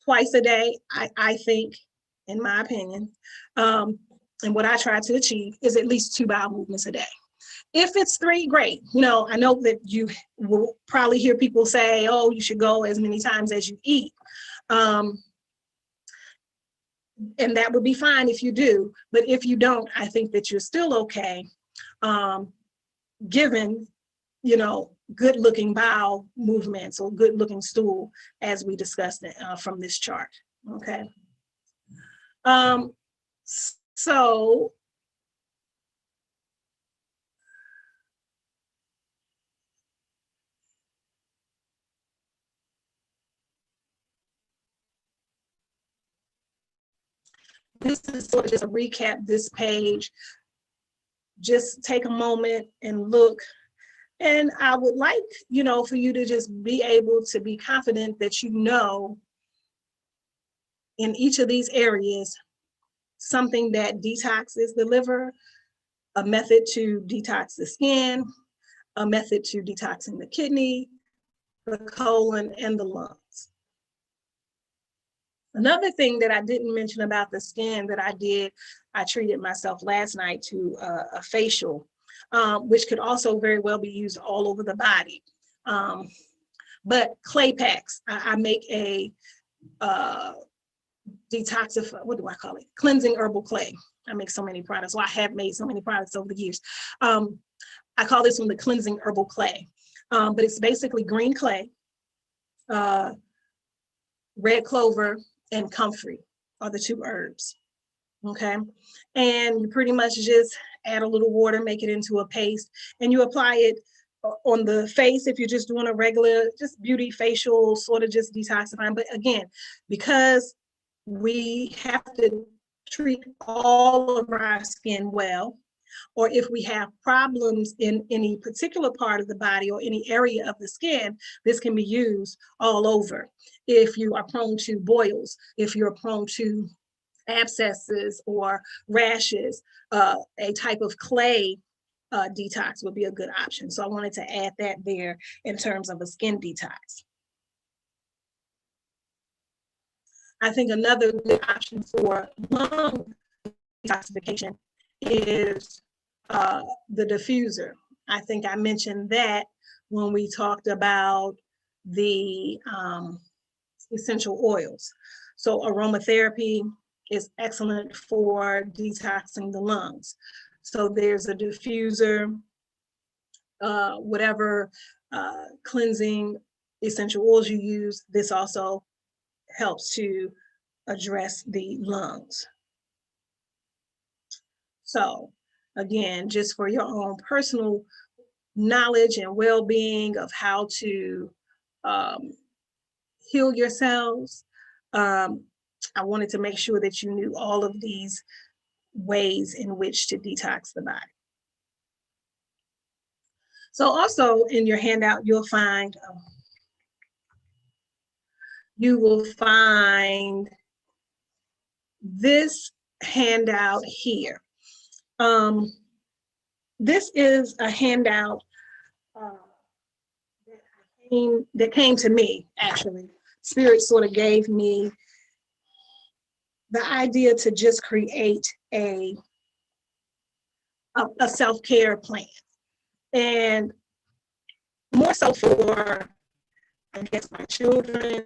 twice a day, I think, in my opinion, and what I try to achieve is at least 2 bowel movements a day. If it's 3, great. You know, I know that you will probably hear people say, oh, you should go as many times as you eat. And that would be fine if you do. But if you don't, I think that you're still okay, given, you know, good looking bowel movements or good looking stool, as we discussed it, from this chart, okay? So this is sort of just a recap, this page. Just take a moment and look. And I would like, you know, for you to just be able to be confident that you know in each of these areas something that detoxes the liver, a method to detox the skin, a method to detoxing the kidney, the colon, and the lungs. Another thing that I didn't mention about the skin that I treated myself last night to a facial, which could also very well be used all over the body. But clay packs, I make a detoxify, what do I call it? Cleansing herbal clay. I make so many products. Well, I have made so many products over the years. I call this one the cleansing herbal clay, but it's basically green clay, red clover, and comfrey are the 2 herbs, okay? And you pretty much just add a little water, make it into a paste, and you apply it on the face if you're just doing a regular, just beauty facial, sort of just detoxifying. But again, because we have to treat all of our skin well, or if we have problems in any particular part of the body or any area of the skin, this can be used all over. If you are prone to boils, if you're prone to abscesses or rashes, a type of clay detox would be a good option. So I wanted to add that there in terms of a skin detox. I think another good option for lung detoxification is the diffuser. I think I mentioned that when we talked about the essential oils. So aromatherapy is excellent for detoxing the lungs. So there's a diffuser, whatever cleansing essential oils you use, this also helps to address the lungs. So again, just for your own personal knowledge and well-being of how to heal yourselves, I wanted to make sure that you knew all of these ways in which to detox the body. So also in your handout, you'll find this handout here. This is a handout that came to me, actually. Spirit sort of gave me the idea to just create a self-care plan. And more so for, I guess, my children,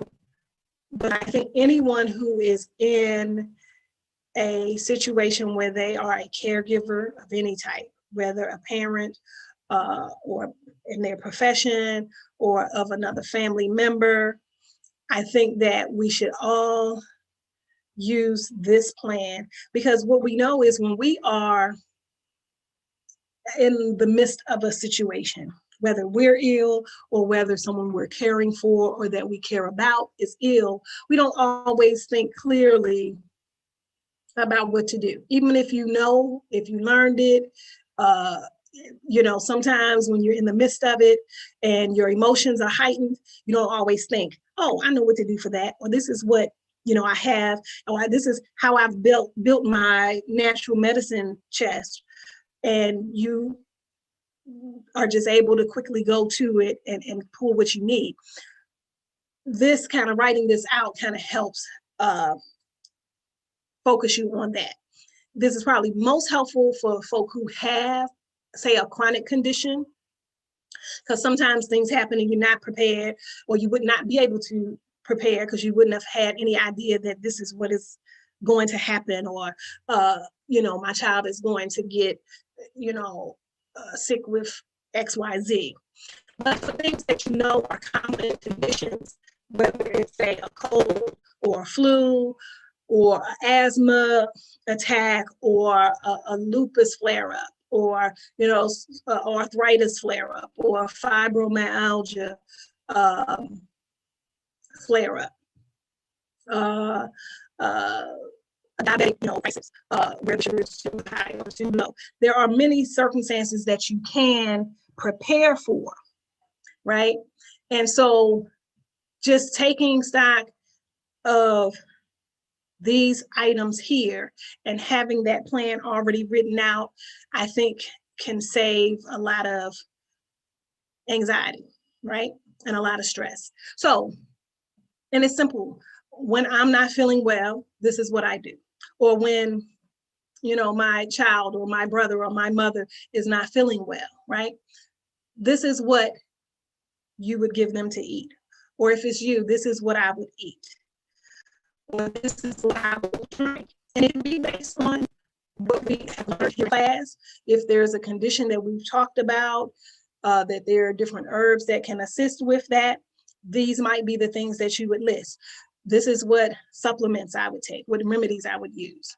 but I think anyone who is in a situation where they are a caregiver of any type, whether a parent or in their profession or of another family member, I think that we should all use this plan, because what we know is when we are in the midst of a situation, whether we're ill or whether someone we're caring for or that we care about is ill, we don't always think clearly about what to do. Even if you know, if you learned it, you know, sometimes when you're in the midst of it and your emotions are heightened, you don't always think, oh, I know what to do for that, or this is what, you know, I have, or this is how I've built my natural medicine chest. And you are just able to quickly go to it and pull what you need. This kind of writing this out kind of helps focus you on that. This is probably most helpful for folk who have, say, a chronic condition, because sometimes things happen and you're not prepared, or you would not be able to prepare because you wouldn't have had any idea that this is what is going to happen, or, you know, my child is going to get, you know, sick with XYZ. But for things that you know are common conditions, whether it's, say, a cold or a flu or an asthma attack or a lupus flare-up, or, you know, arthritis flare-up or fibromyalgia flare-up, diabetic, you know, crisis, where the sugar is too high or too low. There are many circumstances that you can prepare for, right? And so just taking stock of these items here, and having that plan already written out, I think can save a lot of anxiety, right? And a lot of stress. So, and it's simple. When I'm not feeling well, this is what I do. Or when, you know, my child or my brother or my mother is not feeling well, right? This is what you would give them to eat. Or if it's you, this is what I would eat. Or this is what I would drink. And it would be based on what we have learned in class. If there's a condition that we've talked about, that there are different herbs that can assist with that, these might be the things that you would list. This is what supplements I would take, what remedies I would use.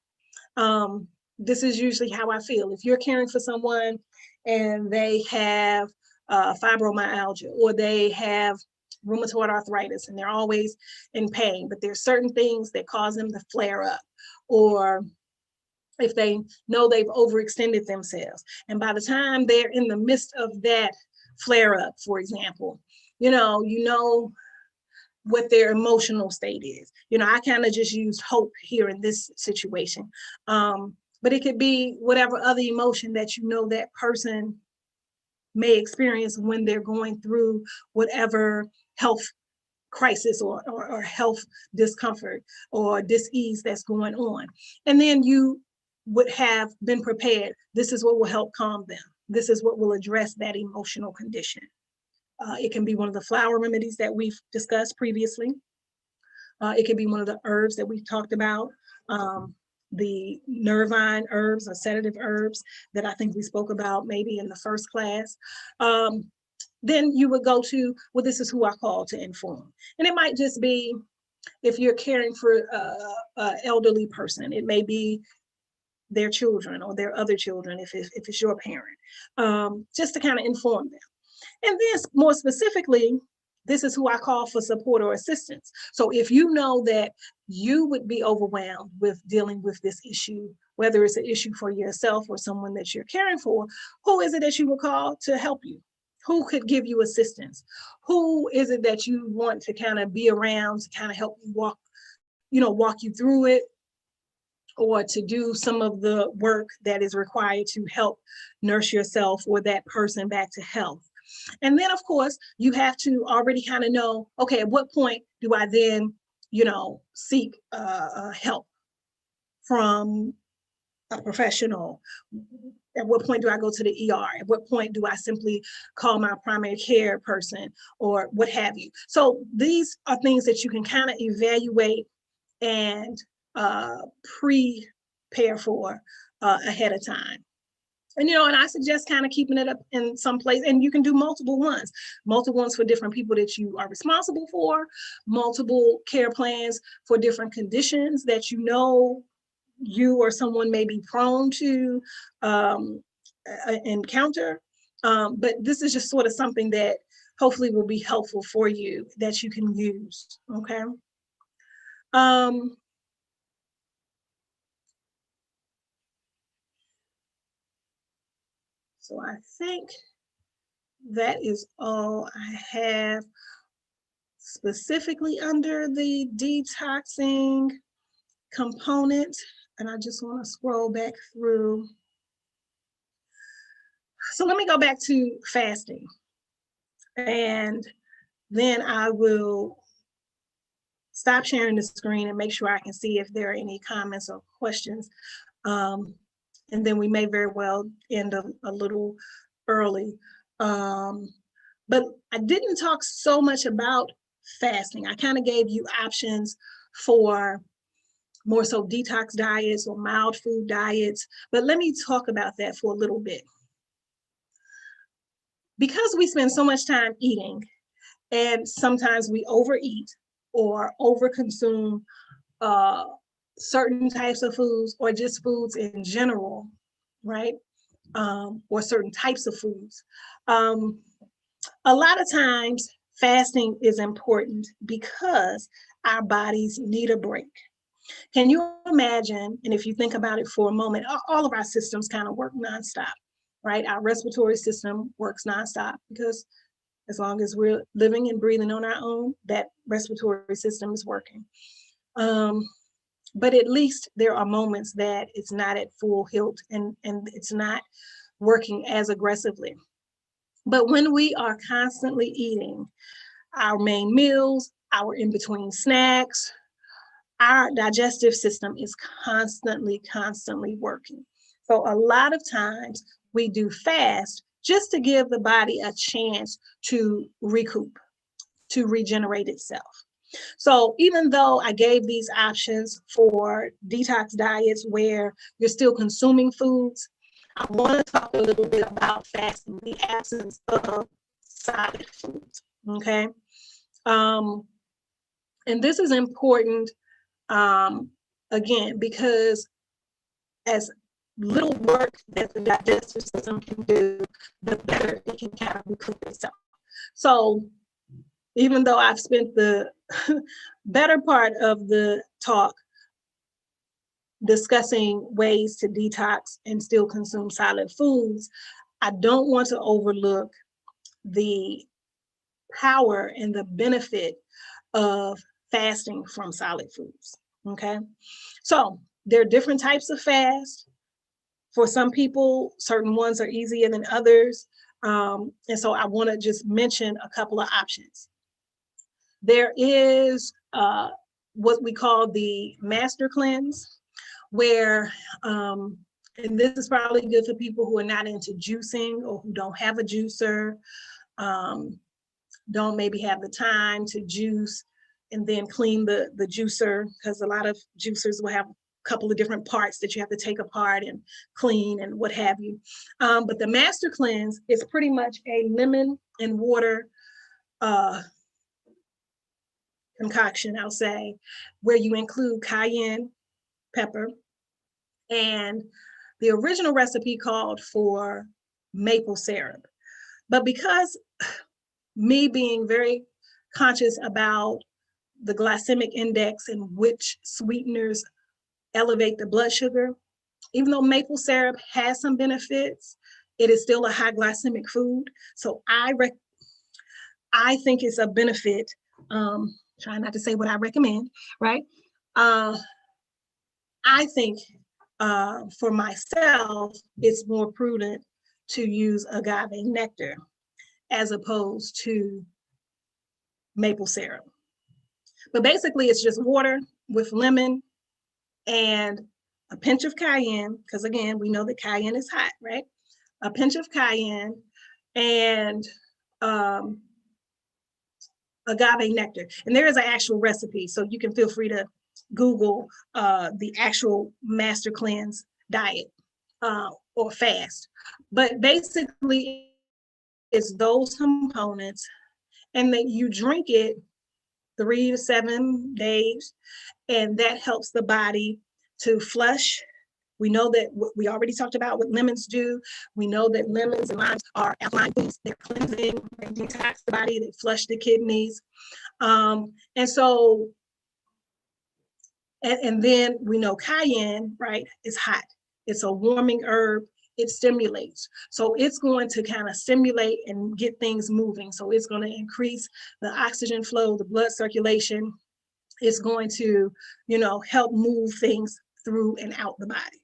This is usually how I feel. If you're caring for someone and they have fibromyalgia, or they have rheumatoid arthritis and they're always in pain, but there's certain things that cause them to flare up, or if they know they've overextended themselves, and by the time they're in the midst of that flare up, for example, you know what their emotional state is. You know, I kind of just used hope here in this situation, but it could be whatever other emotion that you know that person may experience when they're going through whatever health crisis or health discomfort or dis-ease that's going on. And then you would have been prepared. This is what will help calm them. This is what will address that emotional condition. It can be one of the flower remedies that we've discussed previously. It could be one of the herbs that we've talked about. The nervine herbs or sedative herbs that I think we spoke about maybe in the first class. Then you would go to, well, this is who I call to inform. And it might just be, if you're caring for an elderly person, it may be their children or their other children, if it's your parent, just to kind of inform them. And then more specifically, this is who I call for support or assistance. So if you know that you would be overwhelmed with dealing with this issue, whether it's an issue for yourself or someone that you're caring for, who is it that you would call to help you? Who could give you assistance? Who is it that you want to kind of be around to kind of help you walk you through it, or to do some of the work that is required to help nurse yourself or that person back to health? And then, of course, you have to already kind of know, okay, at what point do I then, seek help from a professional? At what point do I go to the ER? At what point do I simply call my primary care person or what have you? So these are things that you can kind of evaluate and prepare for ahead of time. And, and I suggest kind of keeping it up in some place, and you can do multiple ones for different people that you are responsible for, multiple care plans for different conditions that you or someone may be prone to encounter. But this is just sort of something that hopefully will be helpful for you that you can use, okay? So I think that is all I have specifically under the detoxing component. And I just want to scroll back through. So let me go back to fasting. And then I will stop sharing the screen and make sure I can see if there are any comments or questions. And then we may very well end a little early. But I didn't talk so much about fasting. I kind of gave you options for more so detox diets or mild food diets. But let me talk about that for a little bit. Because we spend so much time eating, and sometimes we overeat or overconsume certain types of foods, or just foods in general, right? Or certain types of foods. A lot of times fasting is important because our bodies need a break. Can you imagine, and if you think about it for a moment, all of our systems kind of work nonstop, right? Our respiratory system works nonstop because as long as we're living and breathing on our own, that respiratory system is working. but at least there are moments that it's not at full hilt and it's not working as aggressively. But when we are constantly eating our main meals, our in-between snacks, our digestive system is constantly working. So a lot of times we do fast just to give the body a chance to recoup, to regenerate itself. So even though I gave these options for detox diets where you're still consuming foods, I want to talk a little bit about fasting, the absence of solid foods, okay? And this is important, again, because as little work that the digestive system can do, the better it can kind of recoup itself. So even though I've spent the better part of the talk discussing ways to detox and still consume solid foods, I don't want to overlook the power and the benefit of fasting from solid foods, okay? So there are different types of fast. For some people, certain ones are easier than others. And so I want to just mention a couple of options. There is what we call the master cleanse, where, and this is probably good for people who are not into juicing or who don't have a juicer, don't maybe have the time to juice and then clean the juicer, because a lot of juicers will have a couple of different parts that you have to take apart and clean and what have you. But the master cleanse is pretty much a lemon and water concoction, I'll say, where you include cayenne pepper, and the original recipe called for maple syrup. But because me being very conscious about the glycemic index and which sweeteners elevate the blood sugar, even though maple syrup has some benefits, it is still a high glycemic food. So I think it's a benefit. Try not to say what I recommend, right? I think for myself, it's more prudent to use agave nectar as opposed to maple syrup. But basically, it's just water with lemon and a pinch of cayenne, because again, we know that cayenne is hot, right? A pinch of cayenne and agave nectar. And there is an actual recipe, so you can feel free to Google the actual master cleanse diet or fast. But basically, it's those components, and that you drink it 3 to 7 days, and that helps the body to flush. We know that we already talked about what lemons do. We know that lemons and limes are alkaline foods. They're cleansing, they detox the body, they flush the kidneys. And so, and then we know cayenne, right, is hot. It's a warming herb. It stimulates. So it's going to kind of stimulate and get things moving. So it's going to increase the oxygen flow, the blood circulation. It's going to, help move things through and out the body.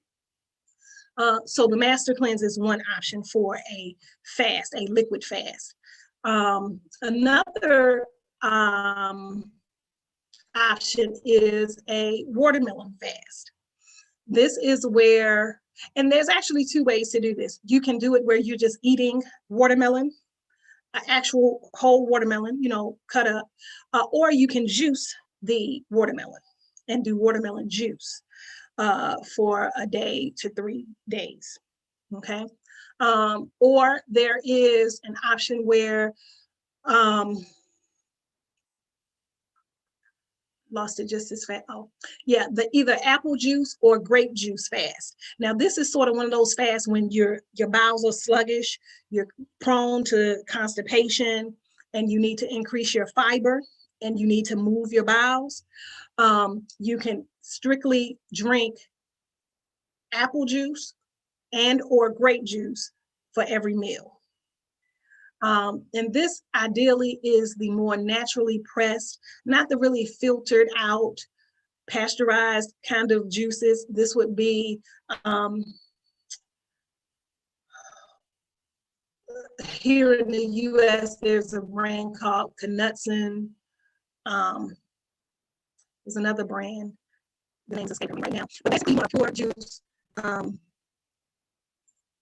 So the master cleanse is one option for a fast, a liquid fast. Another option is a watermelon fast. This is where, and there's actually 2 ways to do this. You can do it where you're just eating watermelon, an actual whole watermelon, cut up, or you can juice the watermelon and do watermelon juice for a day to 3 days, okay? Or there is an option where, lost it just as fast. Oh, yeah, the either apple juice or grape juice fast. Now, this is sort of one of those fasts when your bowels are sluggish, you're prone to constipation, and you need to increase your fiber, and you need to move your bowels. You can strictly drink apple juice and or grape juice for every meal. And this ideally is the more naturally pressed, not the really filtered out pasteurized kind of juices. This would be here in the US, there's a brand called Knudsen. There's another brand. The name's escaping me right now. But basically, you want to pour juice,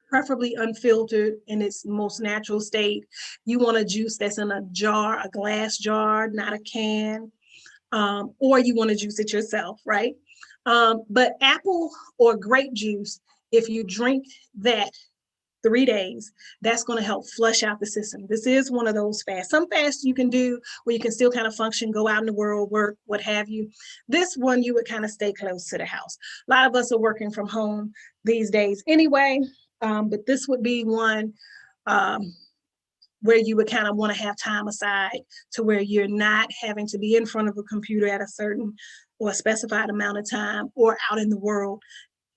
preferably unfiltered in its most natural state. You want a juice that's in a jar, a glass jar, not a can, or you want to juice it yourself, right? But apple or grape juice, if you drink that 3 days, that's going to help flush out the system. This is one of those fasts. Some fasts you can do where you can still kind of function, go out in the world, work, what have you. This one, you would kind of stay close to the house. A lot of us are working from home these days anyway, but this would be one where you would kind of want to have time aside to where you're not having to be in front of a computer at a certain or a specified amount of time or out in the world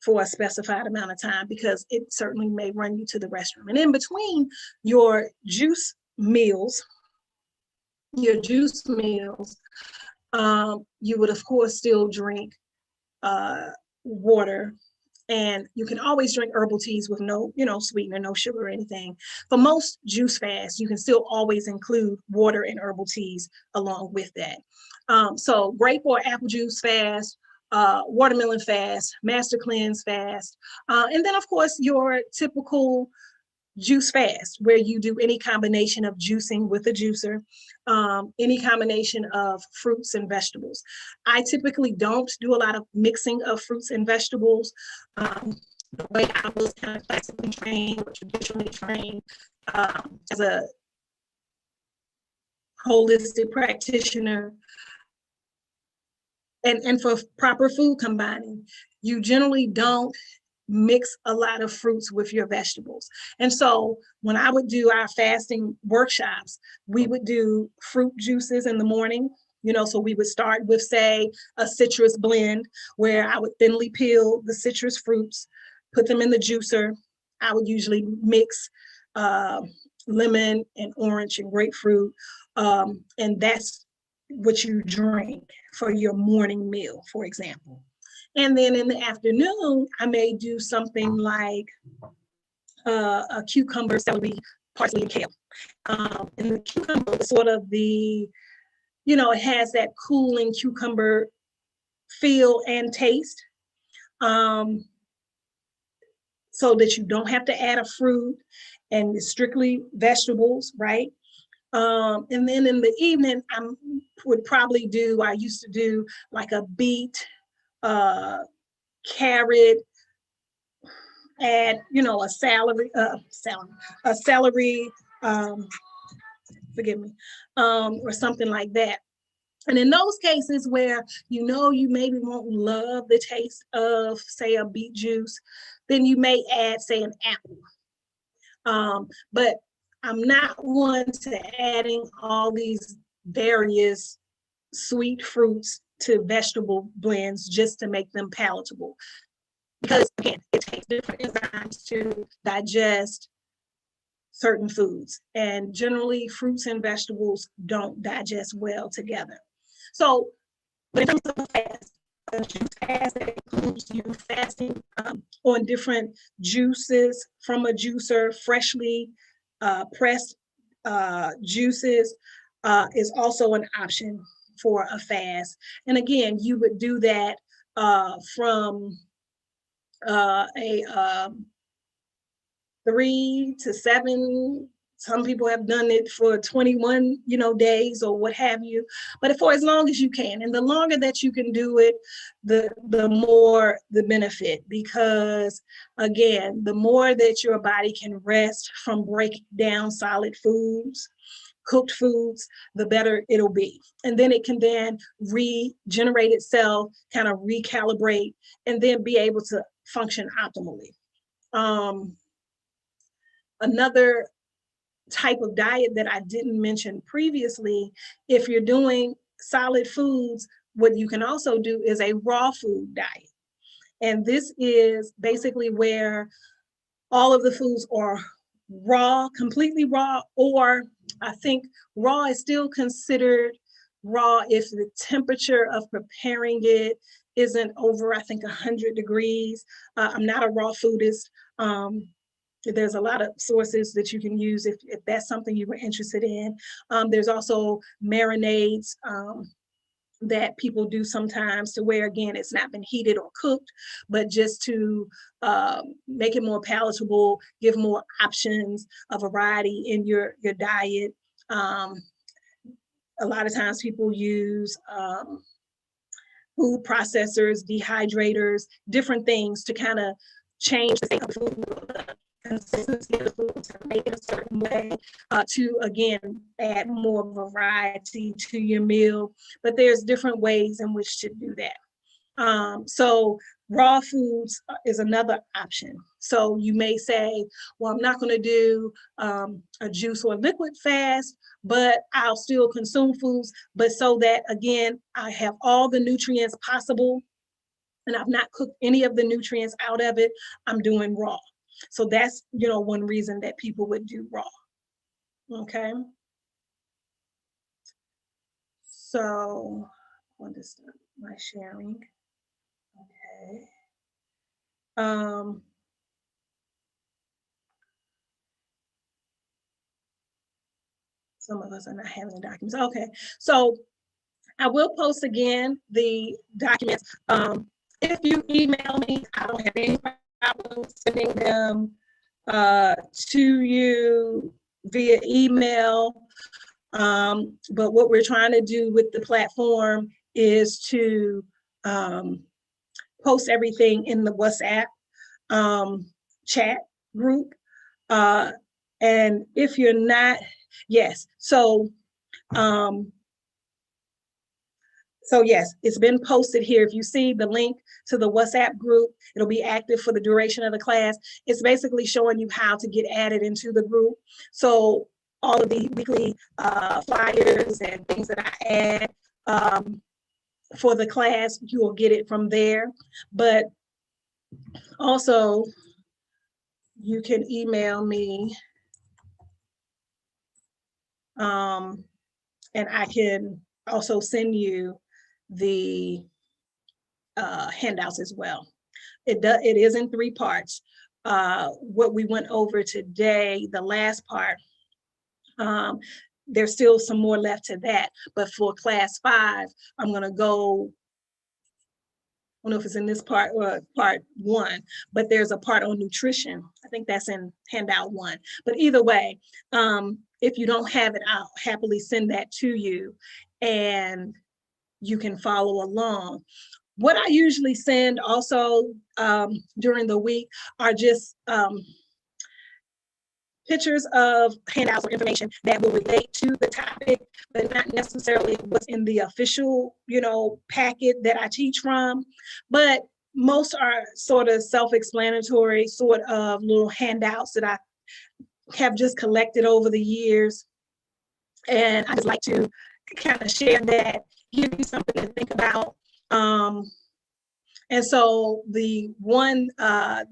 for a specified amount of time, because it certainly may run you to the restroom. And in between your juice meals, you would of course still drink water, and you can always drink herbal teas with no, sweetener, no sugar or anything. For most juice fasts, you can still always include water and herbal teas along with that. So grape or apple juice fast, watermelon fast, master cleanse fast, and then of course your typical juice fast, where you do any combination of juicing with a juicer, any combination of fruits and vegetables. I typically don't do a lot of mixing of fruits and vegetables. The way I was kind of classically trained or traditionally trained as a holistic practitioner, and for proper food combining, you generally don't mix a lot of fruits with your vegetables. And so when I would do our fasting workshops, we would do fruit juices in the morning. So we would start with, say, a citrus blend where I would thinly peel the citrus fruits, put them in the juicer. I would usually mix lemon and orange and grapefruit, and that's what you drink for your morning meal, for example. And then in the afternoon, I may do something like a cucumber, celery, parsley, and kale. And the cucumber is sort of the, it has that cooling cucumber feel and taste, so that you don't have to add a fruit, and it's strictly vegetables, right? And then in the evening, I used to do like a beet, carrot, add, a celery, forgive me, or something like that. And in those cases where you maybe won't love the taste of, say, a beet juice, then you may add, say, an apple. But I'm not one to adding all these various sweet fruits to vegetable blends just to make them palatable. Because again, it takes different enzymes to digest certain foods. And generally fruits and vegetables don't digest well together. So when it comes to a juice fast that includes you fasting on different juices from a juicer, freshly pressed juices is also an option for a fast. And again, you would do that from a 3 to 7. Some people have done it for 21, days or what have you, but for as long as you can. And the longer that you can do it, the more the benefit, because again, the more that your body can rest from breaking down solid foods, cooked foods, the better it'll be. And then it can then regenerate itself, kind of recalibrate, and then be able to function optimally. Another type of diet that I didn't mention previously, if you're doing solid foods, what you can also do is a raw food diet. And this is basically where all of the foods are raw, completely raw, or I think raw is still considered raw if the temperature of preparing it isn't over, I think, 100 degrees. I'm not a raw foodist. There's a lot of sources that you can use if that's something you were interested in. There's also marinades that people do sometimes, to where, again, it's not been heated or cooked, but just to make it more palatable, give more options, a variety in your diet. A lot of times people use food processors, dehydrators, different things to kind of change the state of the food, the consistency of the food, to make it a certain way, to, again, add more variety to your meal. But there's different ways in which to do that. So raw foods is another option. So you may say, well, I'm not going to do a juice or liquid fast, but I'll still consume foods, but so that, again, I have all the nutrients possible and I've not cooked any of the nutrients out of it, I'm doing raw. So that's, one reason that people would do raw. Okay. So I want to start my sharing. Okay. Some of us are not having the documents. Okay, so I will post again the documents. If you email me, I don't have any problem sending them to you via email. But what we're trying to do with the platform is to post everything in the WhatsApp chat group. And if you're not, yes, so yes, it's been posted here. If you see the link to the WhatsApp group, it'll be active for the duration of the class. It's basically showing you how to get added into the group. So all of the weekly flyers and things that I add for the class, you will get it from there. But also, you can email me and I can also send you the handouts as well. It is in 3 parts. What we went over today, the last part, there's still some more left to that, but for class 5, I'm going to go, I don't know if it's in this part or part 1, but there's a part on nutrition. I think that's in handout 1. But either way, if you don't have it, I'll happily send that to you and you can follow along. What I usually send also during the week are just pictures of handouts or information that will relate to the topic, but not necessarily what's in the official, packet that I teach from. But most are sort of self-explanatory, sort of little handouts that I have just collected over the years. And I just like to kind of share that, give you something to think about. And so the one of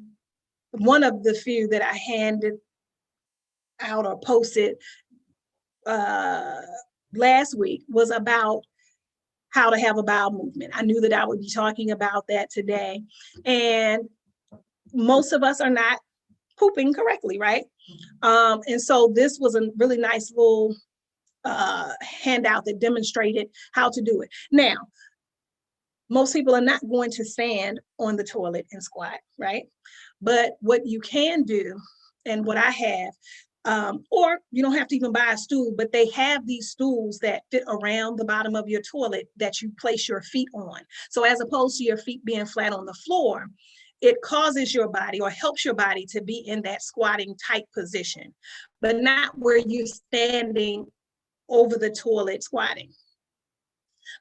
the few that I handed out or posted last week was about how to have a bowel movement. I knew that I would be talking about that today. And most of us are not pooping correctly, right? And so this was a really nice little handout that demonstrated how to do it. Now, most people are not going to stand on the toilet and squat, right? But what you can do, and what I have, or you don't have to even buy a stool, but they have these stools that fit around the bottom of your toilet that you place your feet on. So as opposed to your feet being flat on the floor, it causes your body or helps your body to be in that squatting type position, but not where you're standing over the toilet squatting.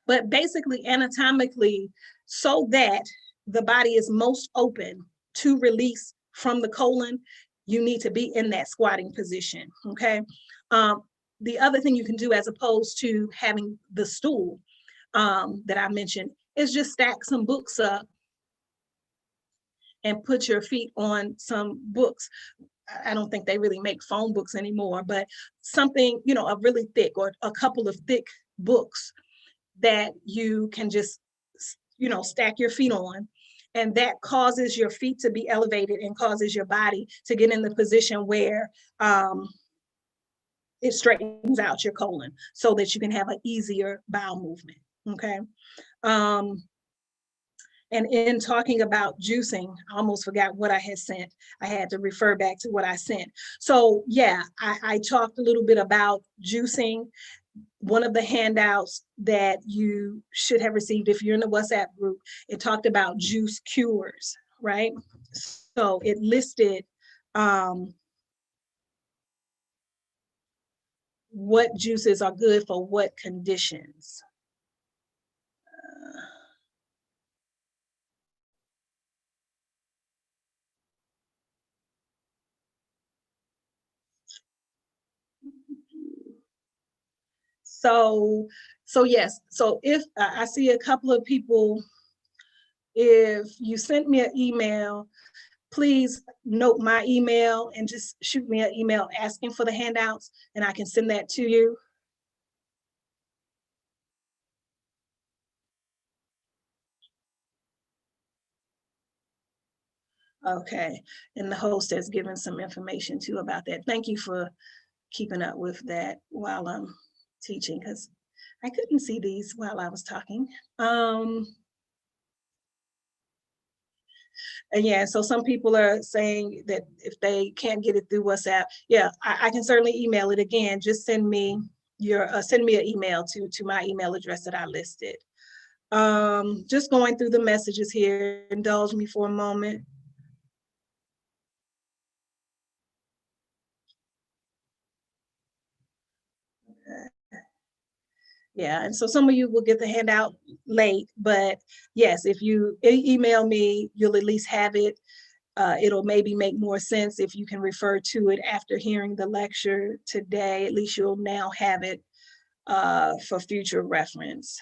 But basically anatomically, so that the body is most open to release from the colon, you need to be in that squatting position, okay? The other thing you can do as opposed to having the stool that I mentioned is just stack some books up and put your feet on some books. I don't think they really make phone books anymore, but something, a really thick or a couple of thick books. that you can just, stack your feet on. And that causes your feet to be elevated and causes your body to get in the position where it straightens out your colon so that you can have an easier bowel movement, okay? And in talking about juicing, I almost forgot what I had sent. I had to refer back to what I sent. So yeah, I talked a little bit about juicing. One of the handouts that you should have received if you're in the WhatsApp group, it talked about juice cures, right? So it listed what juices are good for what conditions. So yes, so if I see a couple of people, if you sent me an email, please note my email and just shoot me an email asking for the handouts and I can send that to you. Okay, and the host has given some information too about that. Thank you for keeping up with that while I'm teaching, because I couldn't see these while I was talking. And yeah, so some people are saying that if they can't get it through WhatsApp, yeah, I can certainly email it again. Just send me an email to my email address that I listed. Just going through the messages here, indulge me for a moment. Yeah, and so some of you will get the handout late, but yes, if you email me, you'll at least have it. It'll maybe make more sense if you can refer to it after hearing the lecture today. At least you'll now have it for future reference.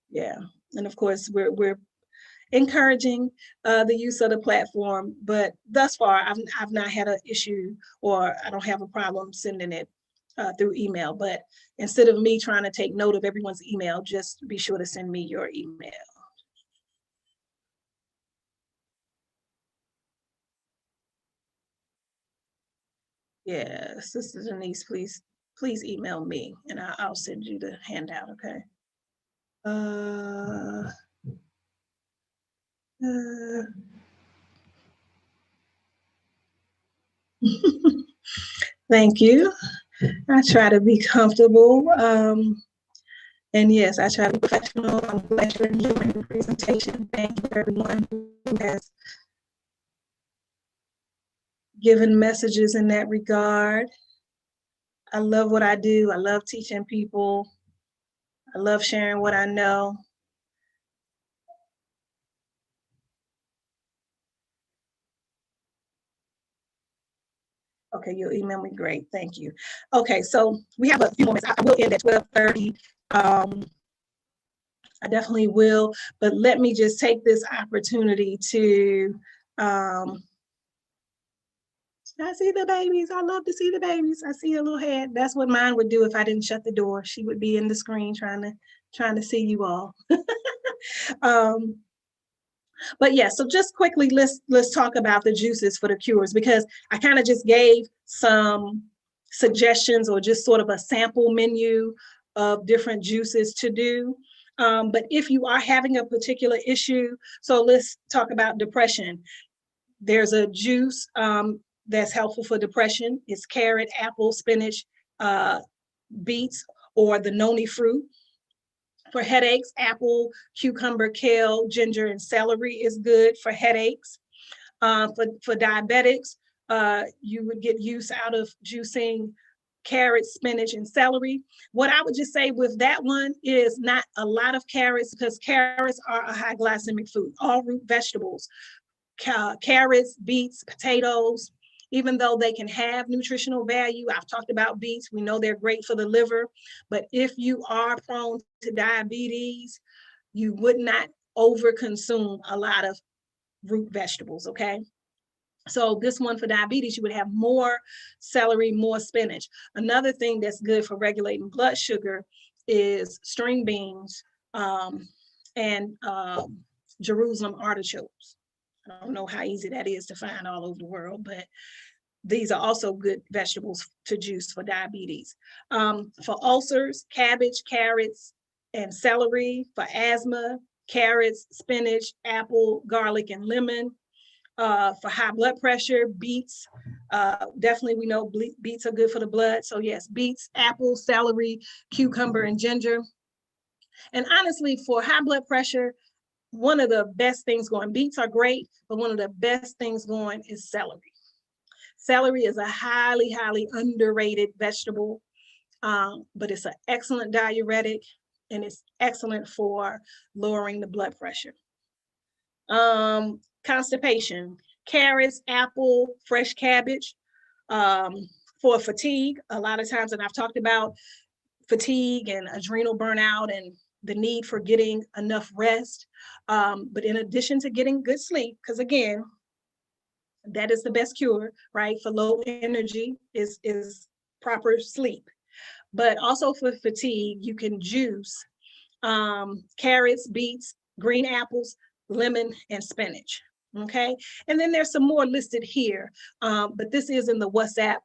Yeah, and of course, we're encouraging the use of the platform, but thus far I've not had an issue, or I don't have a problem sending it through email. But instead of me trying to take note of everyone's email, just be sure to send me your email. Yeah, Sister Denise, please email me and I'll send you the handout, okay? Thank you. I try to be comfortable. And yes, I try to be professional. I'm glad you're enjoying the presentation. Thank you everyone who has given messages in that regard. I love what I do. I love teaching people. I love sharing what I know. Okay, you'll email me, great, thank you. Okay, so we have a few moments. I will end at 12:30. I definitely will, but let me just take this opportunity to, I see the babies, I love to see the babies. I see a little head. That's what mine would do if I didn't shut the door. She would be in the screen trying to see you all. But yeah, so just quickly, let's talk about the juices for the cures, because I kind of just gave some suggestions or just sort of a sample menu of different juices to do. But if you are having a particular issue, so let's talk about depression. There's a juice that's helpful for depression. It's carrot, apple, spinach, beets, or the noni fruit. For headaches, apple, cucumber, kale, ginger, and celery is good for headaches. For diabetics, you would get use out of juicing carrots, spinach, and celery. What I would just say with that one is not a lot of carrots, because carrots are a high glycemic food. All root vegetables, carrots, beets, potatoes, even though they can have nutritional value. I've talked about beets. We know they're great for the liver, but if you are prone to diabetes, you would not overconsume a lot of root vegetables, okay? So this one for diabetes, you would have more celery, more spinach. Another thing that's good for regulating blood sugar is string beans and Jerusalem artichokes. I don't know how easy that is to find all over the world, but these are also good vegetables to juice for diabetes. For ulcers, cabbage, carrots, and celery. For asthma, carrots, spinach, apple, garlic, and lemon. For high blood pressure, beets. Definitely we know beets are good for the blood. So yes, beets, apple, celery, cucumber, and ginger. And honestly, for high blood pressure, one of the best things going, beets are great, but one of the best things going is celery. Celery is a highly, highly underrated vegetable, but it's an excellent diuretic and it's excellent for lowering the blood pressure. Constipation, carrots, apple, fresh cabbage. For fatigue, a lot of times, and I've talked about fatigue and adrenal burnout and the need for getting enough rest. But in addition to getting good sleep, because again, that is the best cure, right? For low energy is proper sleep. But also for fatigue, you can juice carrots, beets, green apples, lemon, and spinach. Okay, and then there's some more listed here, but this is in the WhatsApp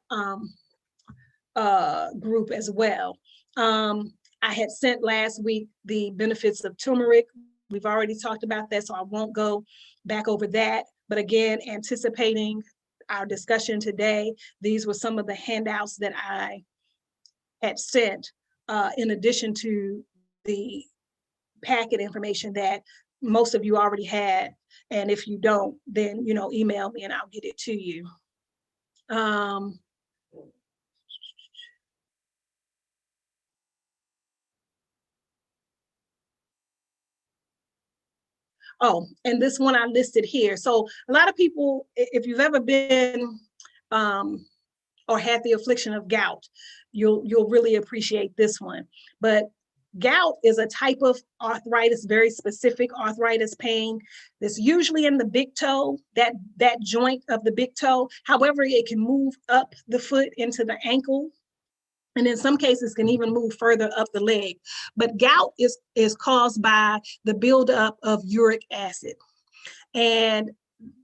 group as well. I had sent last week the benefits of turmeric. We've already talked about that, so I won't go back over that. But again, anticipating our discussion today, these were some of the handouts that I had sent in addition to the packet information that most of you already had. And if you don't, then, you know, email me and I'll get it to you. Oh, and this one I listed here. So a lot of people, if you've ever been or had the affliction of gout, you'll really appreciate this one. But gout is a type of arthritis, very specific arthritis pain that's usually in the big toe, that joint of the big toe. However, it can move up the foot into the ankle. And in some cases can even move further up the leg. But gout is caused by the buildup of uric acid. And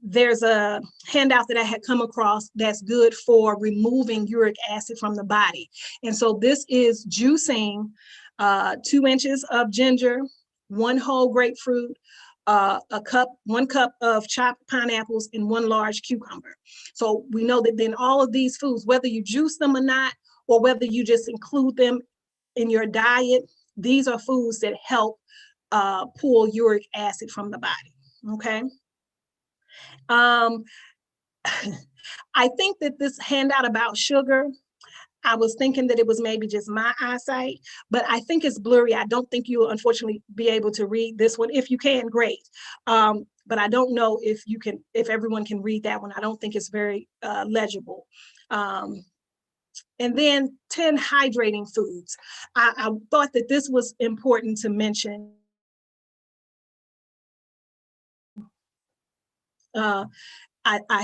there's a handout that I had come across that's good for removing uric acid from the body. And so this is juicing 2 inches of ginger, 1 whole grapefruit, 1 cup of chopped pineapples, and 1 large cucumber. So we know that then all of these foods, whether you juice them or not, or whether you just include them in your diet, these are foods that help pull uric acid from the body, okay? I think that this handout about sugar, I was thinking that it was maybe just my eyesight, but I think it's blurry. I don't think you'll unfortunately be able to read this one. If you can, great. But I don't know if everyone can read that one. I don't think it's very legible. And then 10 hydrating foods. I thought that this was important to mention. I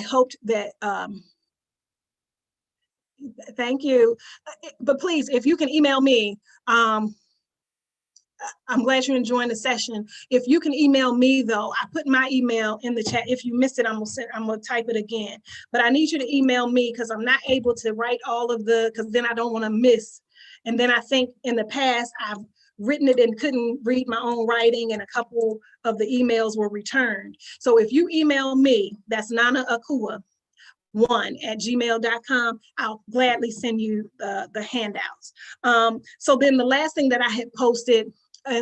hoped that, thank you. But please, if you can email me, I'm glad you're enjoying the session. If you can email me though, I put my email in the chat. If you missed it, I'm gonna type it again. But I need you to email me because I'm not able to write all of because then I don't want to miss. And then I think in the past, I've written it and couldn't read my own writing and a couple of the emails were returned. So if you email me, that's nanaakua1@gmail.com, I'll gladly send you the handouts. So then the last thing that I had posted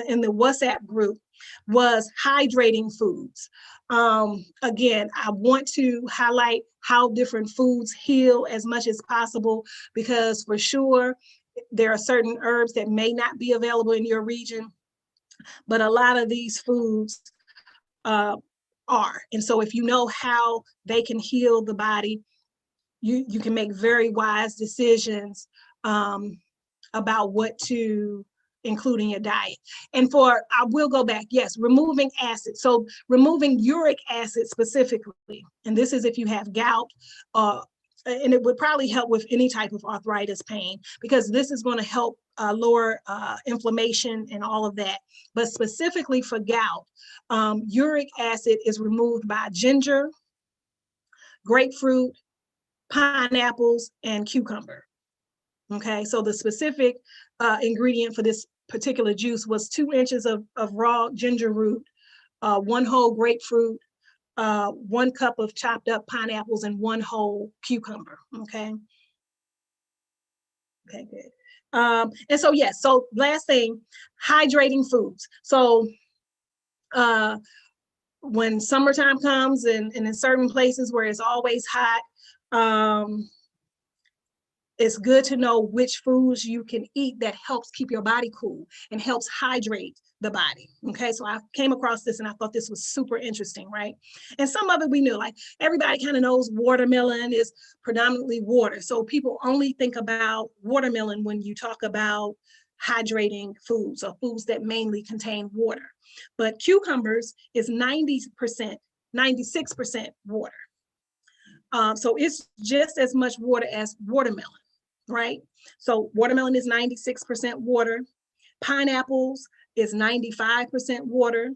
in the WhatsApp group was hydrating foods. Again, I want to highlight how different foods heal as much as possible, because for sure, there are certain herbs that may not be available in your region, but a lot of these foods are. And so if you know how they can heal the body, you can make very wise decisions about what to include in your diet. And I will go back, yes, removing acid. So removing uric acid specifically, and this is if you have gout, and it would probably help with any type of arthritis pain, because this is going to help lower inflammation and all of that. But specifically for gout, uric acid is removed by ginger, grapefruit, pineapples, and cucumber. Okay, so the specific ingredient for this particular juice was 2 inches of raw ginger root, 1 whole grapefruit, 1 cup of chopped up pineapples, and 1 whole cucumber. Okay. Okay, good. And so, yes, so last thing, hydrating foods. So when summertime comes and in certain places where it's always hot, it's good to know which foods you can eat that helps keep your body cool and helps hydrate the body. Okay, so I came across this and I thought this was super interesting, right? And some of it we knew, like everybody kind of knows watermelon is predominantly water. So people only think about watermelon when you talk about hydrating foods or foods that mainly contain water. But cucumbers is 96% water. So it's just as much water as watermelon, right? So watermelon is 96% water. Pineapples is 95% water.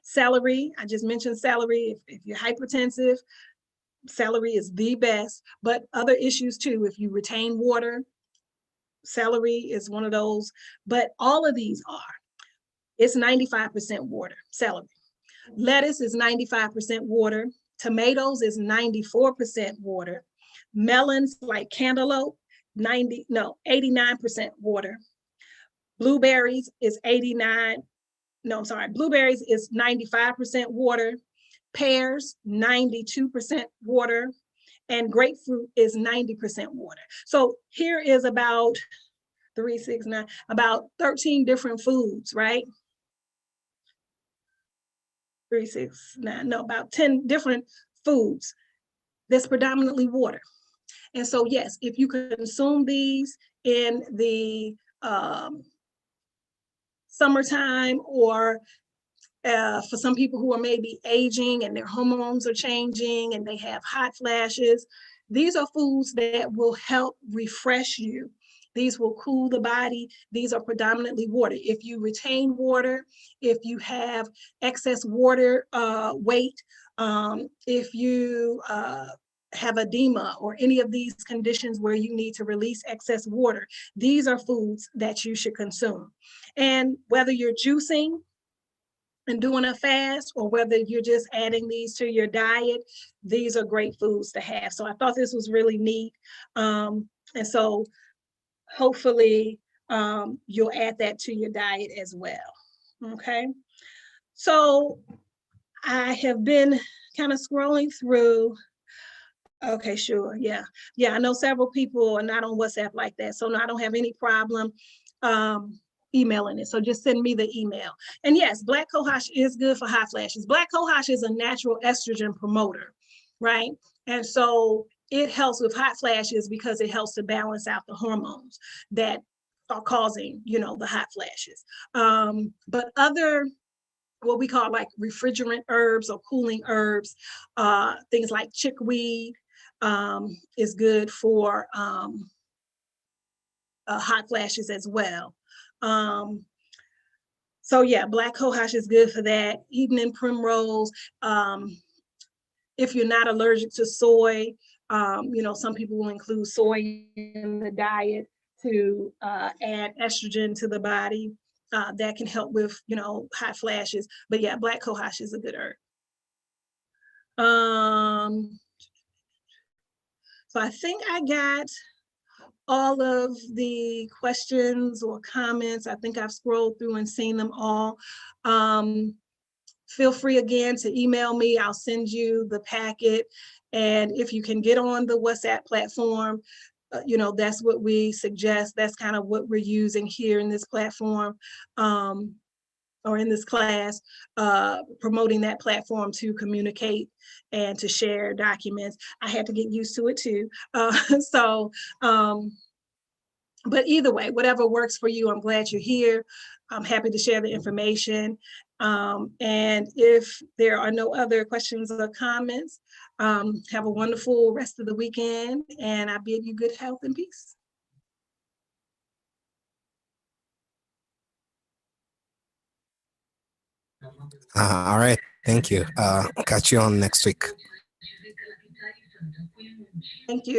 Celery, I just mentioned celery. If you're hypertensive, celery is the best, but other issues too. If you retain water, celery is one of those, but all of these it's 95% water, celery. Lettuce is 95% water. Tomatoes is 94% water. Melons like cantaloupe, 89% water. Blueberries is blueberries is 95% water. Pears, 92% water. And grapefruit is 90% water. So here is about 13 different foods, right? About 10 different foods that's predominantly water. And so, yes, if you consume these in the summertime, or for some people who are maybe aging and their hormones are changing and they have hot flashes, these are foods that will help refresh you. These will cool the body. These are predominantly water. If you retain water, if you have excess water weight, if you have edema or any of these conditions where you need to release excess water, these are foods that you should consume. And whether you're juicing and doing a fast, or whether you're just adding these to your diet, these are great foods to have. So I thought this was really neat. And so hopefully you'll add that to your diet as well. Okay. So I have been kind of scrolling through. Okay, sure. Yeah. I know several people are not on WhatsApp like that. So no, I don't have any problem emailing it. So just send me the email. And yes, black cohosh is good for hot flashes. Black cohosh is a natural estrogen promoter, right? And so it helps with hot flashes because it helps to balance out the hormones that are causing, the hot flashes. But other, what we call like refrigerant herbs or cooling herbs, things like chickweed is good for hot flashes as well. So yeah, black cohosh is good for that. Evening primrose. If you're not allergic to soy, some people will include soy in the diet to add estrogen to the body. That can help with, hot flashes. But yeah, black cohosh is a good herb. So I think I got all of the questions or comments. I think I've scrolled through and seen them all. Feel free again to email me. I'll send you the packet. And if you can get on the WhatsApp platform, that's what we suggest. That's kind of what we're using here in this platform, or in this class, promoting that platform to communicate and to share documents. I had to get used to it too. But either way, whatever works for you, I'm glad you're here. I'm happy to share the information. And if there are no other questions or comments, have a wonderful rest of the weekend, and I bid you good health and peace. All right, thank you. Catch you on next week. Thank you.